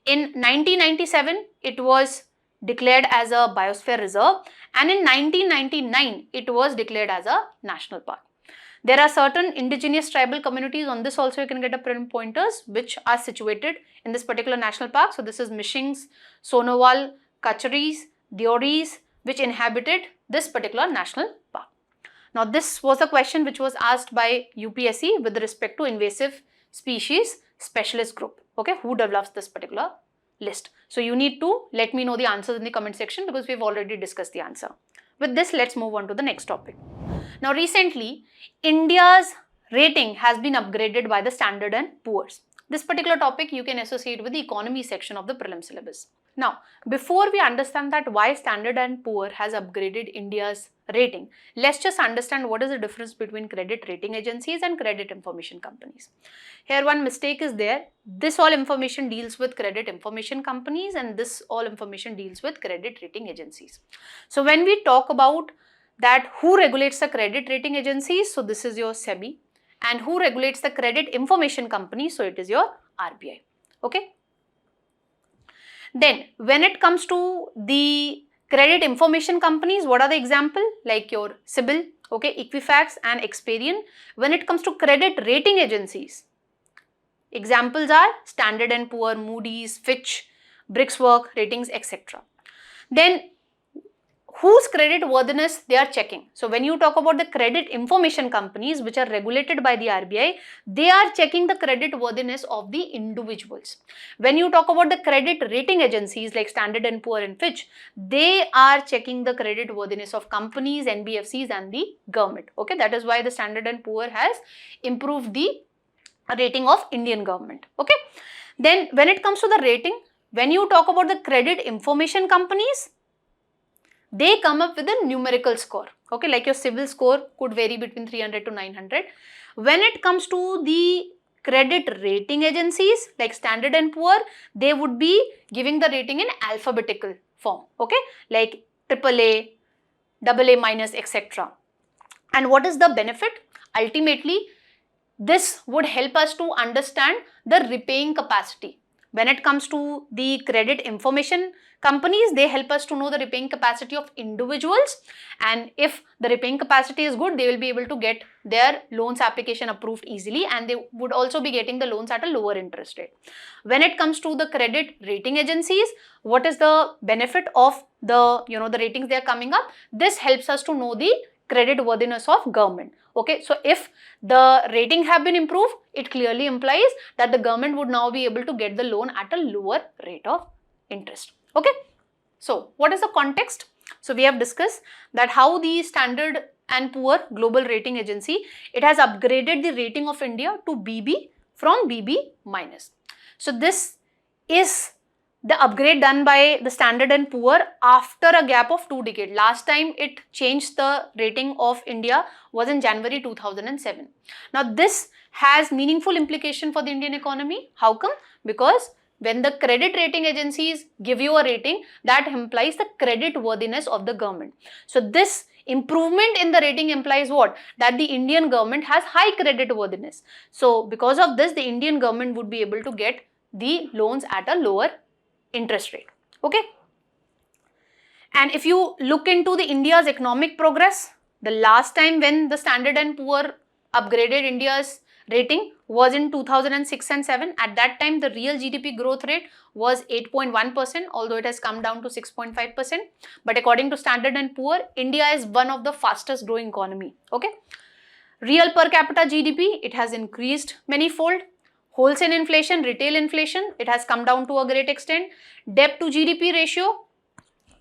In 1997, it was declared as a biosphere reserve, and in 1999, it was declared as a national park. There are certain indigenous tribal communities on this also you can get a pointers which are situated in this particular national park. So this is Mishings, Sonowal, Kacharis, Deoris, which inhabited this particular national park. Now this was a question which was asked by UPSC with respect to invasive species specialist group. Okay, who develops this particular list? So you need to let me know the answers in the comment section because we've already discussed the answer. With this, let's move on to the next topic. Now recently, India's rating has been upgraded by the Standard & Poor's. This particular topic you can associate with the economy section of the prelim syllabus. Now, before we understand that why Standard & Poor has upgraded India's rating, let's just understand what is the difference between credit rating agencies and credit information companies. Here one mistake is there. This all information deals with credit information companies and this all information deals with credit rating agencies. So when we talk about that who regulates the credit rating agencies, so this is your SEBI, and who regulates the credit information company, so it is your RBI. Okay. Then when it comes to the credit information companies, what are the example? Like your CIBIL, okay, Equifax and Experian. When it comes to credit rating agencies, examples are Standard & Poor, Moody's, Fitch, Brickswork, Ratings, etc. Then whose credit worthiness they are checking. So when you talk about the credit information companies which are regulated by the RBI, they are checking the credit worthiness of the individuals. When you talk about the credit rating agencies like Standard & Poor and Fitch, they are checking the credit worthiness of companies, NBFCs and the government. Okay, that is why the Standard & Poor has improved the rating of Indian government. Okay, then when it comes to the rating, when you talk about the credit information companies, they come up with a numerical score. Okay, like your CIBIL score could vary between 300 to 900. When it comes to the credit rating agencies like Standard & Poor, they would be giving the rating in alphabetical form. Okay, like AAA, AA-, etc. And what is the benefit? Ultimately, this would help us to understand the repaying capacity. When it comes to the credit information companies, they help us to know the repaying capacity of individuals, and if the repaying capacity is good, they will be able to get their loans application approved easily and they would also be getting the loans at a lower interest rate. When it comes to the credit rating agencies, what is the benefit of the the ratings they are coming up? This helps us to know the credit worthiness of government. Okay, so if the rating have been improved, it clearly implies that the government would now be able to get the loan at a lower rate of interest. Okay, so what is the context? So we have discussed that how the Standard & Poor global rating agency, it has upgraded the rating of India to BB from BB minus. So this is the upgrade done by the Standard & Poor after a gap of 2 decades. Last time it changed the rating of India was in January 2007. Now this has meaningful implication for the Indian economy. How come? Because when the credit rating agencies give you a rating, that implies the credit worthiness of the government. So this improvement in the rating implies what? That the Indian government has high credit worthiness. So because of this, the Indian government would be able to get the loans at a lower interest rate. Okay, and if you look into the India's economic progress, the last time when the Standard & Poor upgraded India's rating was in 2006 and 7. At that time, the real GDP growth rate was 8.1%, although it has come down to 6.5%. But according to Standard & Poor, India is one of the fastest growing economy. Okay, real per capita GDP, it has increased many-fold. Wholesale inflation, retail inflation, it has come down to a great extent. Debt to GDP ratio,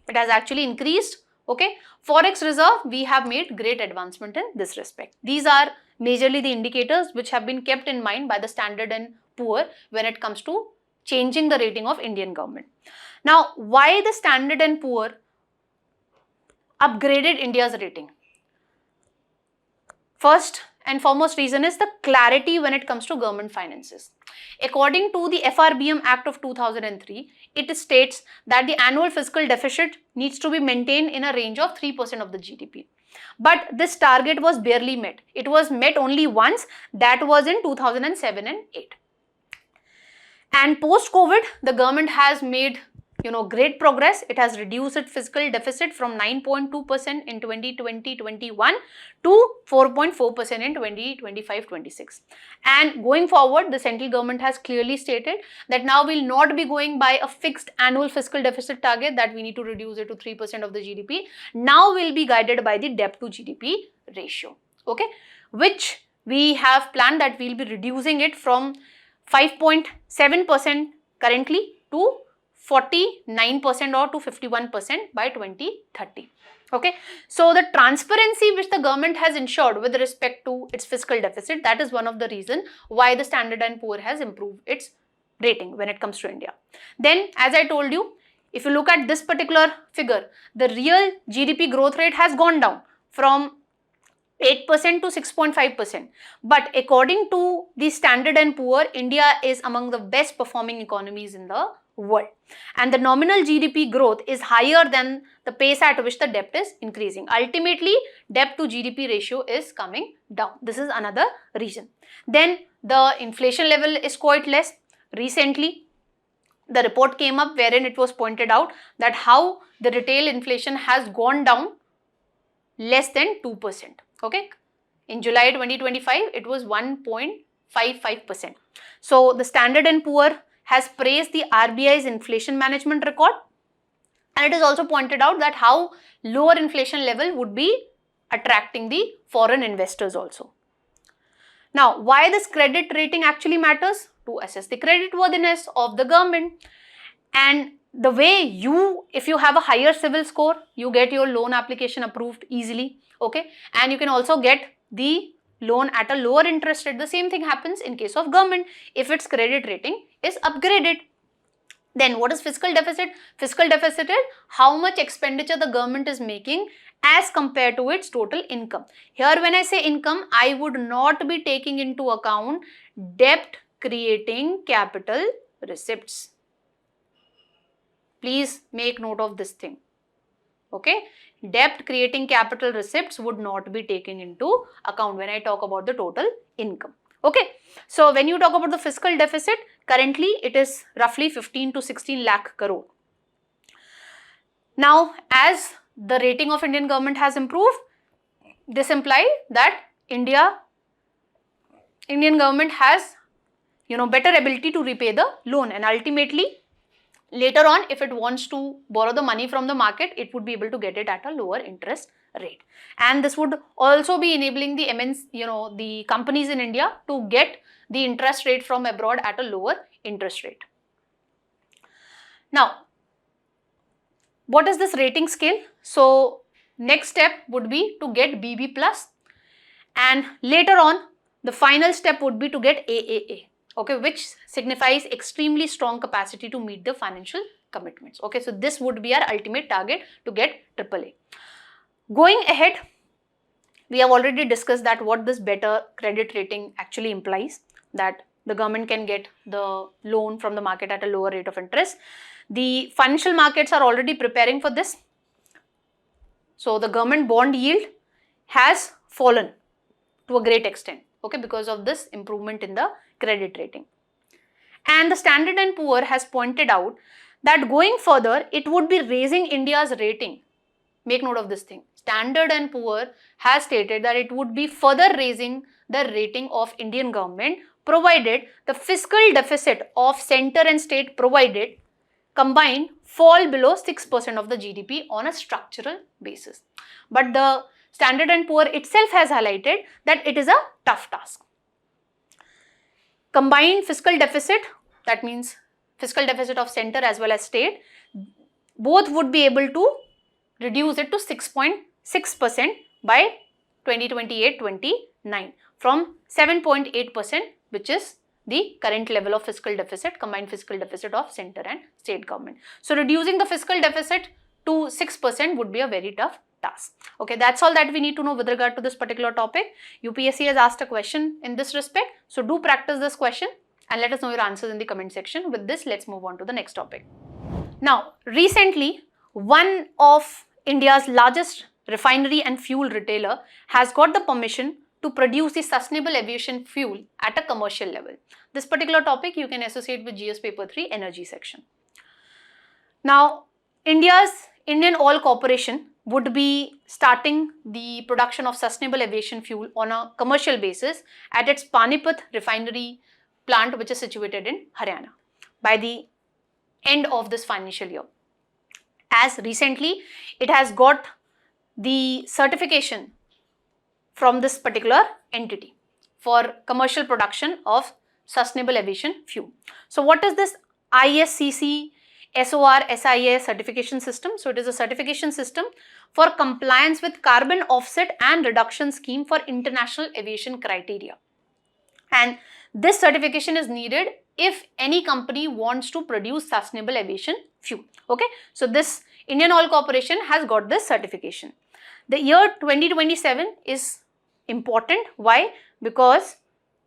it has actually increased. Okay, Forex reserve, we have made great advancement in this respect. These are majorly the indicators which have been kept in mind by the Standard & Poor when it comes to changing the rating of Indian government. Now, why the Standard & Poor upgraded India's rating? First, and foremost reason is the clarity when it comes to government finances. According to the FRBM Act of 2003, it states that the annual fiscal deficit needs to be maintained in a range of 3% of the GDP. But this target was barely met. It was met only once, that was in 2007 and 8. And post-COVID, the government has made great progress. It has reduced its fiscal deficit from 9.2% in 2020-21 to 4.4% in 2025-26. And going forward, the central government has clearly stated that now we'll not be going by a fixed annual fiscal deficit target that we need to reduce it to 3% of the GDP. Now we'll be guided by the debt to GDP ratio, okay, which we have planned that we'll be reducing it from 5.7% currently to 49% or to 51% by 2030. Okay, so the transparency which the government has ensured with respect to its fiscal deficit, that is one of the reasons why the Standard & Poor has improved its rating when it comes to India. Then, as I told you, if you look at this particular figure, the real GDP growth rate has gone down from 8% to 6.5%. But according to the Standard & Poor, India is among the best performing economies in the world. And the nominal GDP growth is higher than the pace at which the debt is increasing. Ultimately, debt to GDP ratio is coming down. This is another reason. Then the inflation level is quite less. Recently, the report came up wherein it was pointed out that how the retail inflation has gone down less than 2%. Okay, in July 2025, it was 1.55%. So the Standard & Poor has praised the RBI's inflation management record, and it is also pointed out that how lower inflation level would be attracting the foreign investors also. Now, why this credit rating actually matters? To assess the creditworthiness of the government. And the way if you have a higher CIBIL score, you get your loan application approved easily, okay, and you can also get the loan at a lower interest rate. The same thing happens in case of government if its credit rating is upgraded. Then what is fiscal deficit? Fiscal deficit is how much expenditure the government is making as compared to its total income. Here when I say income, I would not be taking into account debt creating capital receipts. Please make note of this thing. Okay, debt creating capital receipts would not be taken into account when I talk about the total income. Okay, so when you talk about the fiscal deficit, currently it is roughly 15 to 16 lakh crore. Now, as the rating of Indian government has improved, this implies that Indian government has better ability to repay the loan, and ultimately later on, if it wants to borrow the money from the market, it would be able to get it at a lower interest rate. And this would also be enabling the the companies in India to get the interest rate from abroad at a lower interest rate. Now, what is this rating scale? So, next step would be to get BB+, and later on, the final step would be to get AAA. Okay, which signifies extremely strong capacity to meet the financial commitments. Okay, so this would be our ultimate target to get AAA. Going ahead, we have already discussed that what this better credit rating actually implies, that the government can get the loan from the market at a lower rate of interest. The financial markets are already preparing for this. So the government bond yield has fallen to a great extent, okay, because of this improvement in the credit rating. And the Standard & Poor has pointed out that going further, it would be raising India's rating. Make note of this thing. Standard & Poor has stated that it would be further raising the rating of Indian government provided the fiscal deficit of center and state provided combined fall below 6% of the GDP on a structural basis. But the Standard & Poor itself has highlighted that it is a tough task. Combined fiscal deficit, that means fiscal deficit of center as well as state, both would be able to reduce it to 6.6% by 2028-29 from 7.8%, which is the current level of fiscal deficit, combined fiscal deficit of center and state government. So reducing the fiscal deficit to 6% would be a very tough task. Okay, that's all that we need to know with regard to this particular topic. UPSC has asked a question in this respect, so do practice this question and let us know your answers in the comment section. With this, let's move on to the next topic. Now, recently, one of India's largest refinery and fuel retailer has got the permission to produce the sustainable aviation fuel at a commercial level. This particular topic you can associate with GS paper 3 energy section. Now, Indian Oil Corporation would be starting the production of sustainable aviation fuel on a commercial basis at its Panipat refinery plant, which is situated in Haryana, by the end of this financial year. As recently, it has got the certification from this particular entity for commercial production of sustainable aviation fuel. So what is this ISCC SOR SIA certification system? So it is a certification system for compliance with carbon offset and reduction scheme for international aviation criteria. And this certification is needed if any company wants to produce sustainable aviation fuel. Okay, so this Indian Oil Corporation has got this certification. The year 2027 is important. Why? Because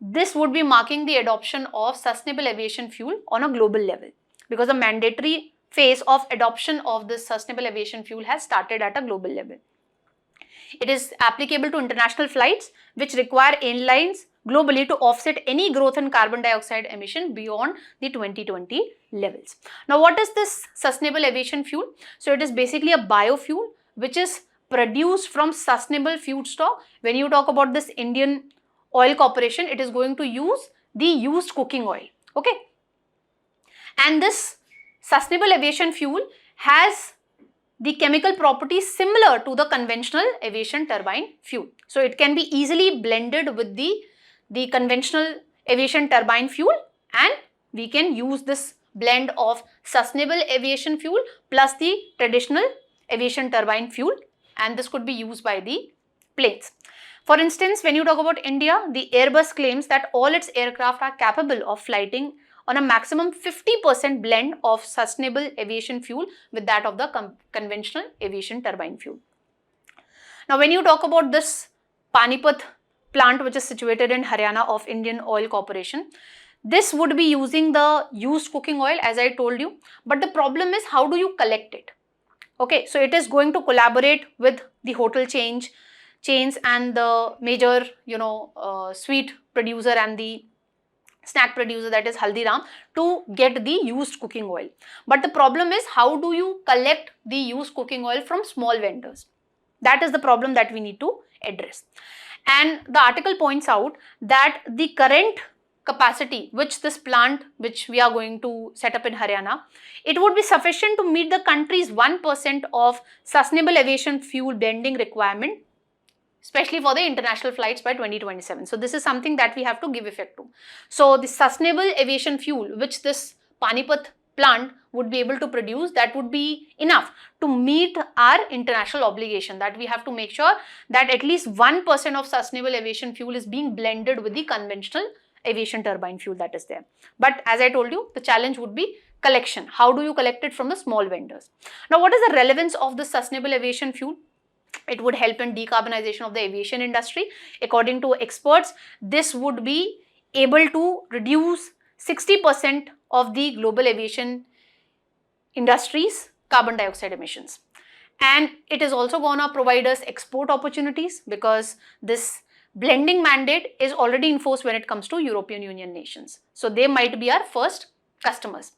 this would be marking the adoption of sustainable aviation fuel on a global level, because the mandatory phase of adoption of this sustainable aviation fuel has started at a global level. It is applicable to international flights which require airlines globally to offset any growth in carbon dioxide emission beyond the 2020 levels. Now, what is this sustainable aviation fuel? So it is basically a biofuel which is produced from sustainable feedstock. When you talk about this Indian Oil Corporation, it is going to use the used cooking oil. Okay, and this sustainable aviation fuel has the chemical properties similar to the conventional aviation turbine fuel. So it can be easily blended with the conventional aviation turbine fuel, and we can use this blend of sustainable aviation fuel plus the traditional aviation turbine fuel, and this could be used by the planes. For instance, when you talk about India, the Airbus claims that all its aircraft are capable of flying on a maximum 50% blend of sustainable aviation fuel with that of the conventional aviation turbine fuel. Now, when you talk about this Panipat plant, which is situated in Haryana of Indian Oil Corporation, this would be using the used cooking oil, as I told you, but the problem is how do you collect it? Okay, so it is going to collaborate with the hotel chains and the major, sweet producer and the snack producer, that is Haldiram, to get the used cooking oil. But the problem is how do you collect the used cooking oil from small vendors? That is the problem that we need to address. And the article points out that the current capacity which this plant, which we are going to set up in Haryana, it would be sufficient to meet the country's 1% of sustainable aviation fuel blending requirement, especially for the international flights by 2027. So this is something that we have to give effect to. So the sustainable aviation fuel which this Panipat plant would be able to produce, that would be enough to meet our international obligation, that we have to make sure that at least 1% of sustainable aviation fuel is being blended with the conventional aviation turbine fuel that is there. But as I told you, the challenge would be collection. How do you collect it from the small vendors? Now, what is the relevance of the sustainable aviation fuel? It would help in decarbonization of the aviation industry. According to experts, this would be able to reduce 60% of the global aviation industry's carbon dioxide emissions. And it is also going to provide us export opportunities, because this blending mandate is already enforced when it comes to European Union nations. So they might be our first customers.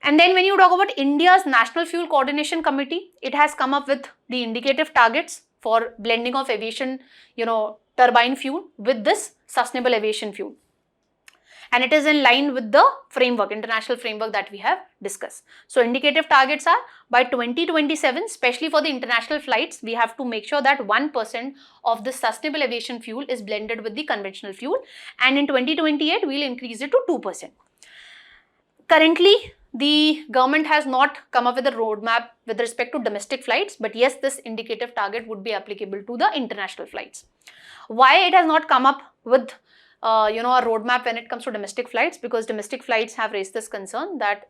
And then when you talk about India's National Fuel Coordination Committee, it has come up with the indicative targets for blending of aviation, turbine fuel with this sustainable aviation fuel. And it is in line with the framework, international framework that we have discussed. So indicative targets are by 2027, especially for the international flights, we have to make sure that 1% of the sustainable aviation fuel is blended with the conventional fuel. And in 2028, we'll increase it to 2%. Currently, the government has not come up with a roadmap with respect to domestic flights, but yes, this indicative target would be applicable to the international flights. Why it has not come up with a roadmap when it comes to domestic flights? Because domestic flights have raised this concern that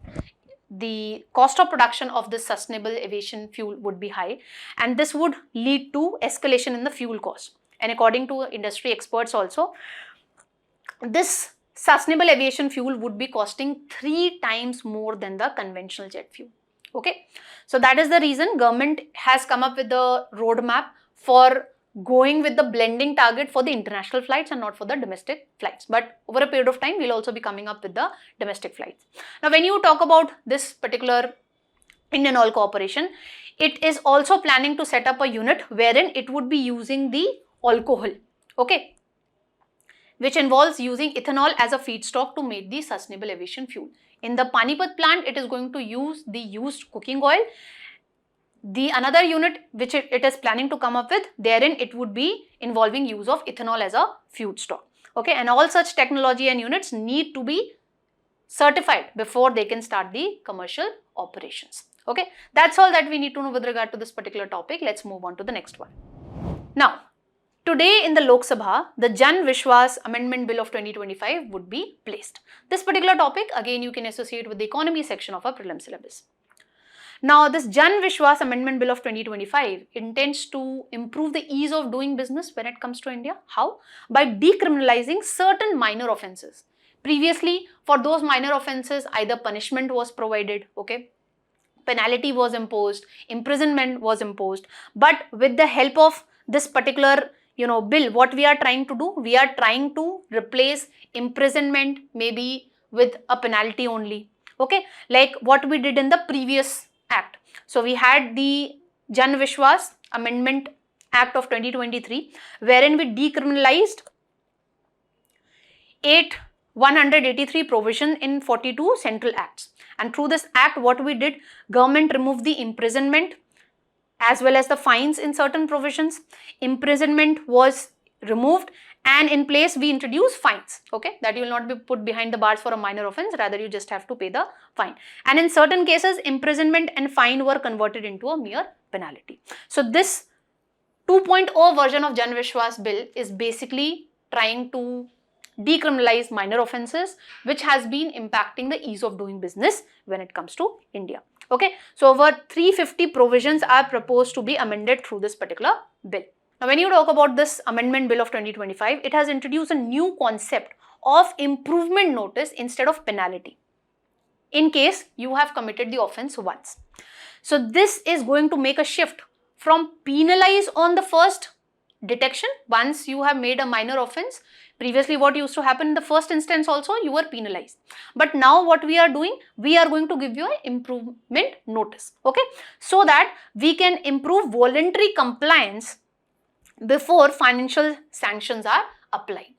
the cost of production of this sustainable aviation fuel would be high, and this would lead to escalation in the fuel cost. And according to industry experts also, this sustainable aviation fuel would be costing 3 times more than the conventional jet fuel. Okay, so that is the reason government has come up with the roadmap for going with the blending target for the international flights and not for the domestic flights. But over a period of time, we'll also be coming up with the domestic flights. Now, when you talk about this particular Indian Oil Corporation, it is also planning to set up a unit wherein it would be using the alcohol, okay, which involves using ethanol as a feedstock to make the sustainable aviation fuel. In the Panipat plant, it is going to use the used cooking oil. The another unit which it is planning to come up with, therein it would be involving use of ethanol as a feedstock. Okay, and all such technology and units need to be certified before they can start the commercial operations. Okay, that's all that we need to know with regard to this particular topic. Let's move on to the next one. Now, today in the Lok Sabha, the Jan Vishwas Amendment Bill of 2025 would be placed. This particular topic, again, you can associate with the economy section of our prelim syllabus. Now, this Jan Vishwas Amendment Bill of 2025 intends to improve the ease of doing business when it comes to India. How? By decriminalizing certain minor offences. Previously, for those minor offences, either punishment was provided, okay, penalty was imposed, imprisonment was imposed. But with the help of this particular bill, what we are trying to do, we are trying to replace imprisonment maybe with a penalty only, okay, like what we did in the previous act. So we had the Jan Vishwas Amendment Act of 2023, wherein we decriminalized 183 provisions in 42 central acts. And through this act, what we did, government removed the imprisonment as well as the fines in certain provisions. Imprisonment was removed, and in place we introduced fines, okay, that you will not be put behind the bars for a minor offence, rather you just have to pay the fine. And in certain cases, imprisonment and fine were converted into a mere penalty. So this 2.0 version of Jan Vishwas bill is basically trying to decriminalize minor offences, which has been impacting the ease of doing business when it comes to India. Okay, so over 350 provisions are proposed to be amended through this particular bill. Now, when you talk about this Amendment Bill of 2025, it has introduced a new concept of improvement notice instead of penalty in case you have committed the offence once. So this is going to make a shift from penalize on the first detection once you have made a minor offence. Previously, what used to happen in the first instance also, you were penalized. But now what we are doing, we are going to give you an improvement notice, okay, so that we can improve voluntary compliance before financial sanctions are applied.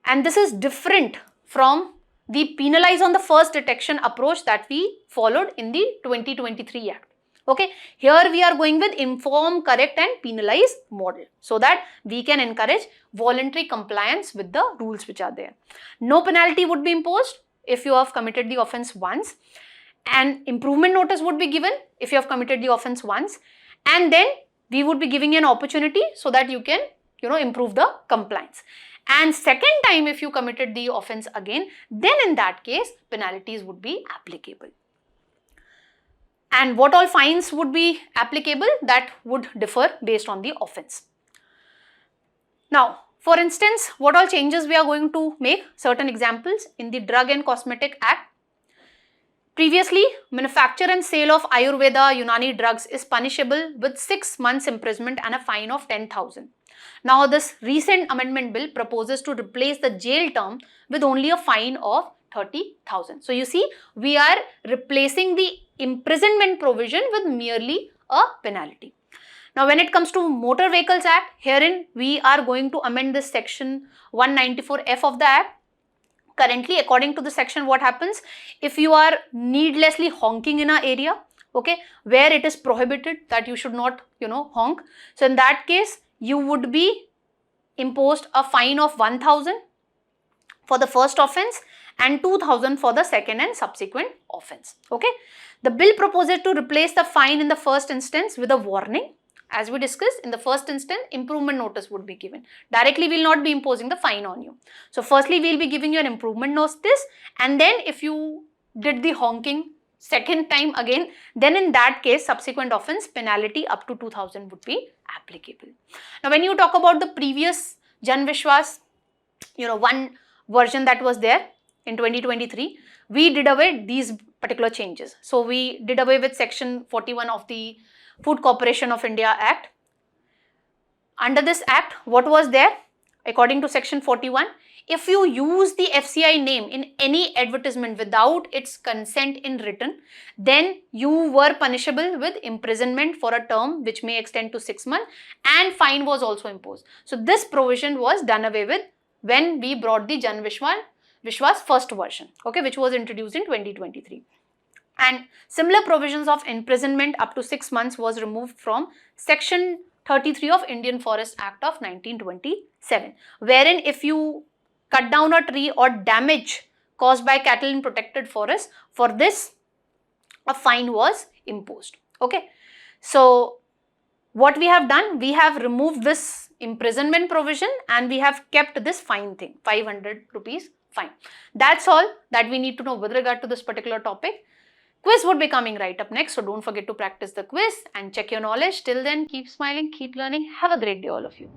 And this is different from the penalize on the first detection approach that we followed in the 2023 Act. Okay, here we are going with inform, correct and penalize model so that we can encourage voluntary compliance with the rules which are there. No penalty would be imposed if you have committed the offence once, and improvement notice would be given if you have committed the offence once, and then we would be giving you an opportunity so that you can, improve the compliance. And second time if you committed the offence again, then in that case penalties would be applicable. And what all fines would be applicable, that would differ based on the offence. Now, for instance, what all changes we are going to make, certain examples in the Drug and Cosmetic Act. Previously, manufacture and sale of Ayurveda Unani drugs is punishable with 6 months imprisonment and a fine of 10,000. Now, this recent amendment bill proposes to replace the jail term with only a fine of 30,000. So, you see, we are replacing the imprisonment provision with merely a penalty. Now, when it comes to Motor Vehicles Act, herein we are going to amend this section 194F of the Act. Currently, according to the section, what happens if you are needlessly honking in an area, okay, where it is prohibited that you should not, honk. So, in that case, you would be imposed a fine of 1,000 for the first offence and 2,000 for the second and subsequent offence. Okay, the bill proposes to replace the fine in the first instance with a warning. As we discussed, in the first instance, improvement notice would be given. Directly, we will not be imposing the fine on you. So, firstly, we will be giving you an improvement notice, and then if you did the honking second time again, then in that case, subsequent offence penalty up to 2000 would be applicable. Now, when you talk about the previous Jan Vishwas, one version that was there in 2023, we did away these particular changes. So, we did away with section 41 of the Food Corporation of India Act. Under this act, what was there? According to section 41, if you use the FCI name in any advertisement without its consent in written, then you were punishable with imprisonment for a term which may extend to 6 months, and fine was also imposed. So this provision was done away with when we brought the Jan Vishwas first version, okay, which was introduced in 2023. And similar provisions of imprisonment up to 6 months was removed from section 33 of Indian Forest Act of 1927, wherein if you cut down a tree or damage caused by cattle in protected forest, for this a fine was imposed. Okay, so what we have done, we have removed this imprisonment provision and we have kept this fine thing, 500 rupees fine. That's all that we need to know with regard to this particular topic. Quiz would be coming right up next, so don't forget to practice the quiz and check your knowledge. Till then, keep smiling, keep learning. Have a great day, all of you.